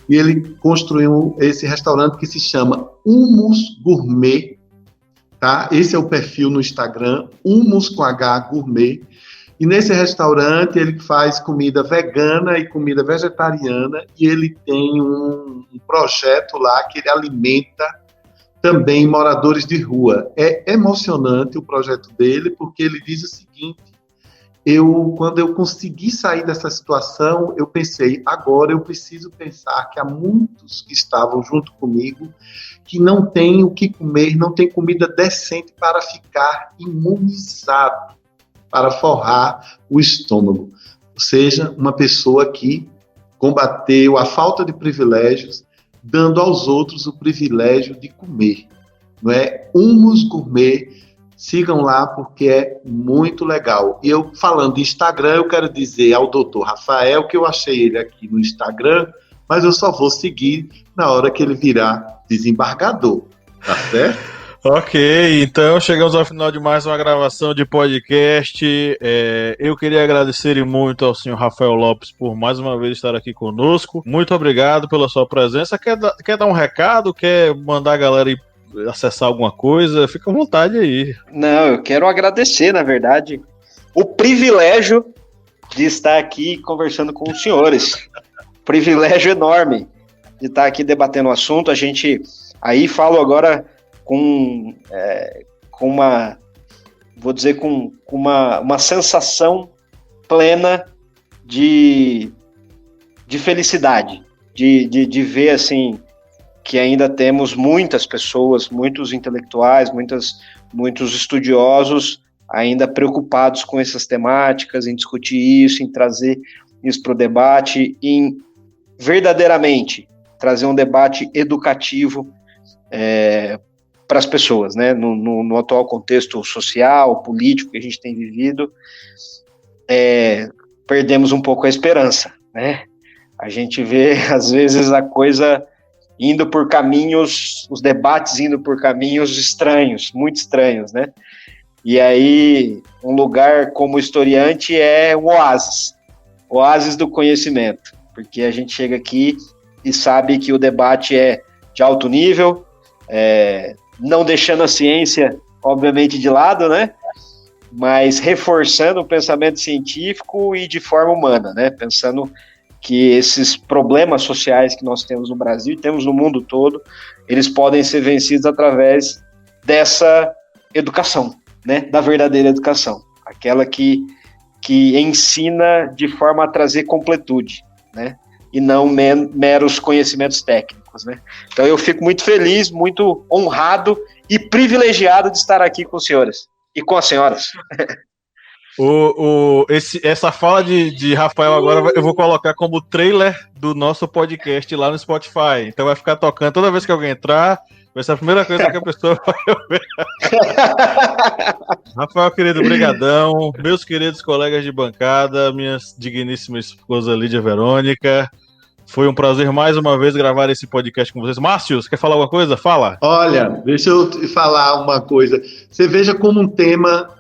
e ele construiu esse restaurante que se chama Hummus Gourmet, tá? Esse é o perfil no Instagram, Hummus com H Gourmet. E nesse restaurante ele faz comida vegana e comida vegetariana, e ele tem um projeto lá que ele alimenta também moradores de rua. É emocionante o projeto dele, porque ele diz o seguinte, quando eu consegui sair dessa situação, eu pensei, agora eu preciso pensar que há muitos que estavam junto comigo que não têm o que comer, não têm comida decente para ficar imunizado, para forrar o estômago. Ou seja, uma pessoa que combateu a falta de privilégios, dando aos outros o privilégio de comer. Não é? Humus Gourmet, sigam lá porque é muito legal. E eu, falando de Instagram, eu quero dizer ao doutor Rafael que eu achei ele aqui no Instagram, mas eu só vou seguir na hora que ele virar desembargador, tá certo? Ok, então chegamos ao final de mais uma gravação de podcast. Eu queria agradecer muito ao senhor Rafael Lopes por mais uma vez estar aqui conosco. Muito obrigado pela sua presença. Quer dar um recado? Quer mandar a galera ir acessar alguma coisa? Fica à vontade aí. Não, eu quero agradecer, na verdade, o privilégio de estar aqui conversando com os senhores. Privilégio enorme de estar aqui debatendo o assunto. A gente aí falo agora com uma, vou dizer, com uma sensação plena de felicidade, de ver, assim, que ainda temos muitas pessoas, muitos intelectuais, muitos estudiosos ainda preocupados com essas temáticas, em discutir isso, em trazer isso para o debate, em verdadeiramente trazer um debate educativo para as pessoas, né? No atual contexto social, político que a gente tem vivido, perdemos um pouco a esperança, né? A gente vê, às vezes, a coisa indo por caminhos, os debates indo por caminhos estranhos, muito estranhos, né? E aí, um lugar como historiante é um oásis do conhecimento, porque a gente chega aqui e sabe que o debate é de alto nível, não deixando a ciência, obviamente, de lado, né? Mas reforçando o pensamento científico e de forma humana, né? Pensando que esses problemas sociais que nós temos no Brasil e temos no mundo todo, eles podem ser vencidos através dessa educação, né? Da verdadeira educação, aquela que ensina de forma a trazer completude, né? E não meros conhecimentos técnicos, né? Então eu fico muito feliz, muito honrado e privilegiado de estar aqui com os senhores e com as senhoras. Essa fala de Rafael agora eu vou colocar como trailer do nosso podcast lá no Spotify. Então vai ficar tocando toda vez que alguém entrar. Vai ser a primeira coisa que a pessoa vai ouvir. Rafael, querido, brigadão. Meus queridos colegas de bancada, minha digníssima esposa Lídia Verônica. Foi um prazer mais uma vez gravar esse podcast com vocês. Márcio, você quer falar alguma coisa? Fala. Olha, deixa eu te falar uma coisa. Você veja como um tema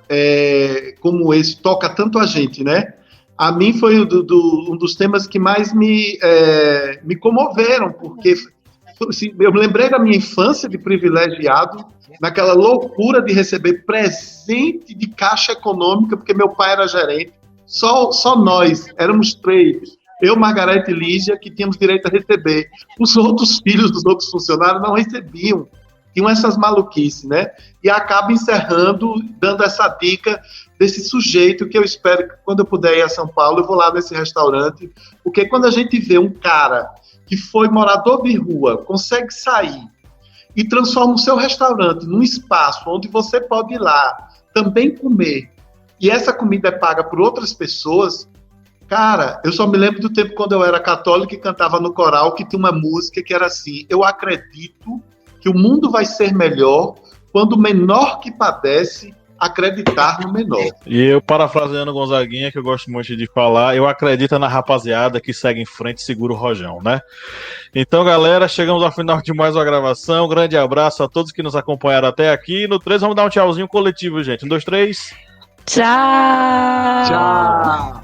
como esse toca tanto a gente, né? A mim foi um dos temas que mais me comoveram, porque assim, eu me lembrei da minha infância de privilegiado, naquela loucura de receber presente de caixa econômica, porque meu pai era gerente. Só nós, éramos 3. Eu, Margarete e Lígia, que tínhamos direito a receber. Os outros filhos dos outros funcionários não recebiam. Tinham essas maluquices, né? E acaba encerrando, dando essa dica desse sujeito que eu espero que quando eu puder ir a São Paulo, eu vou lá nesse restaurante, porque quando a gente vê um cara que foi morador de rua, consegue sair e transforma o seu restaurante num espaço onde você pode ir lá também comer, e essa comida é paga por outras pessoas. Cara, eu só me lembro do tempo quando eu era católico e cantava no coral, que tinha uma música que era assim: eu acredito que o mundo vai ser melhor quando o menor que padece acreditar no menor. E eu, parafraseando Gonzaguinha, que eu gosto muito de falar, eu acredito na rapaziada que segue em frente e segura o rojão, né? Então, galera, chegamos ao final de mais uma gravação. Um grande abraço a todos que nos acompanharam até aqui. No 3, vamos dar um tchauzinho coletivo, gente. 1, 2, 3. Tchau! Tchau!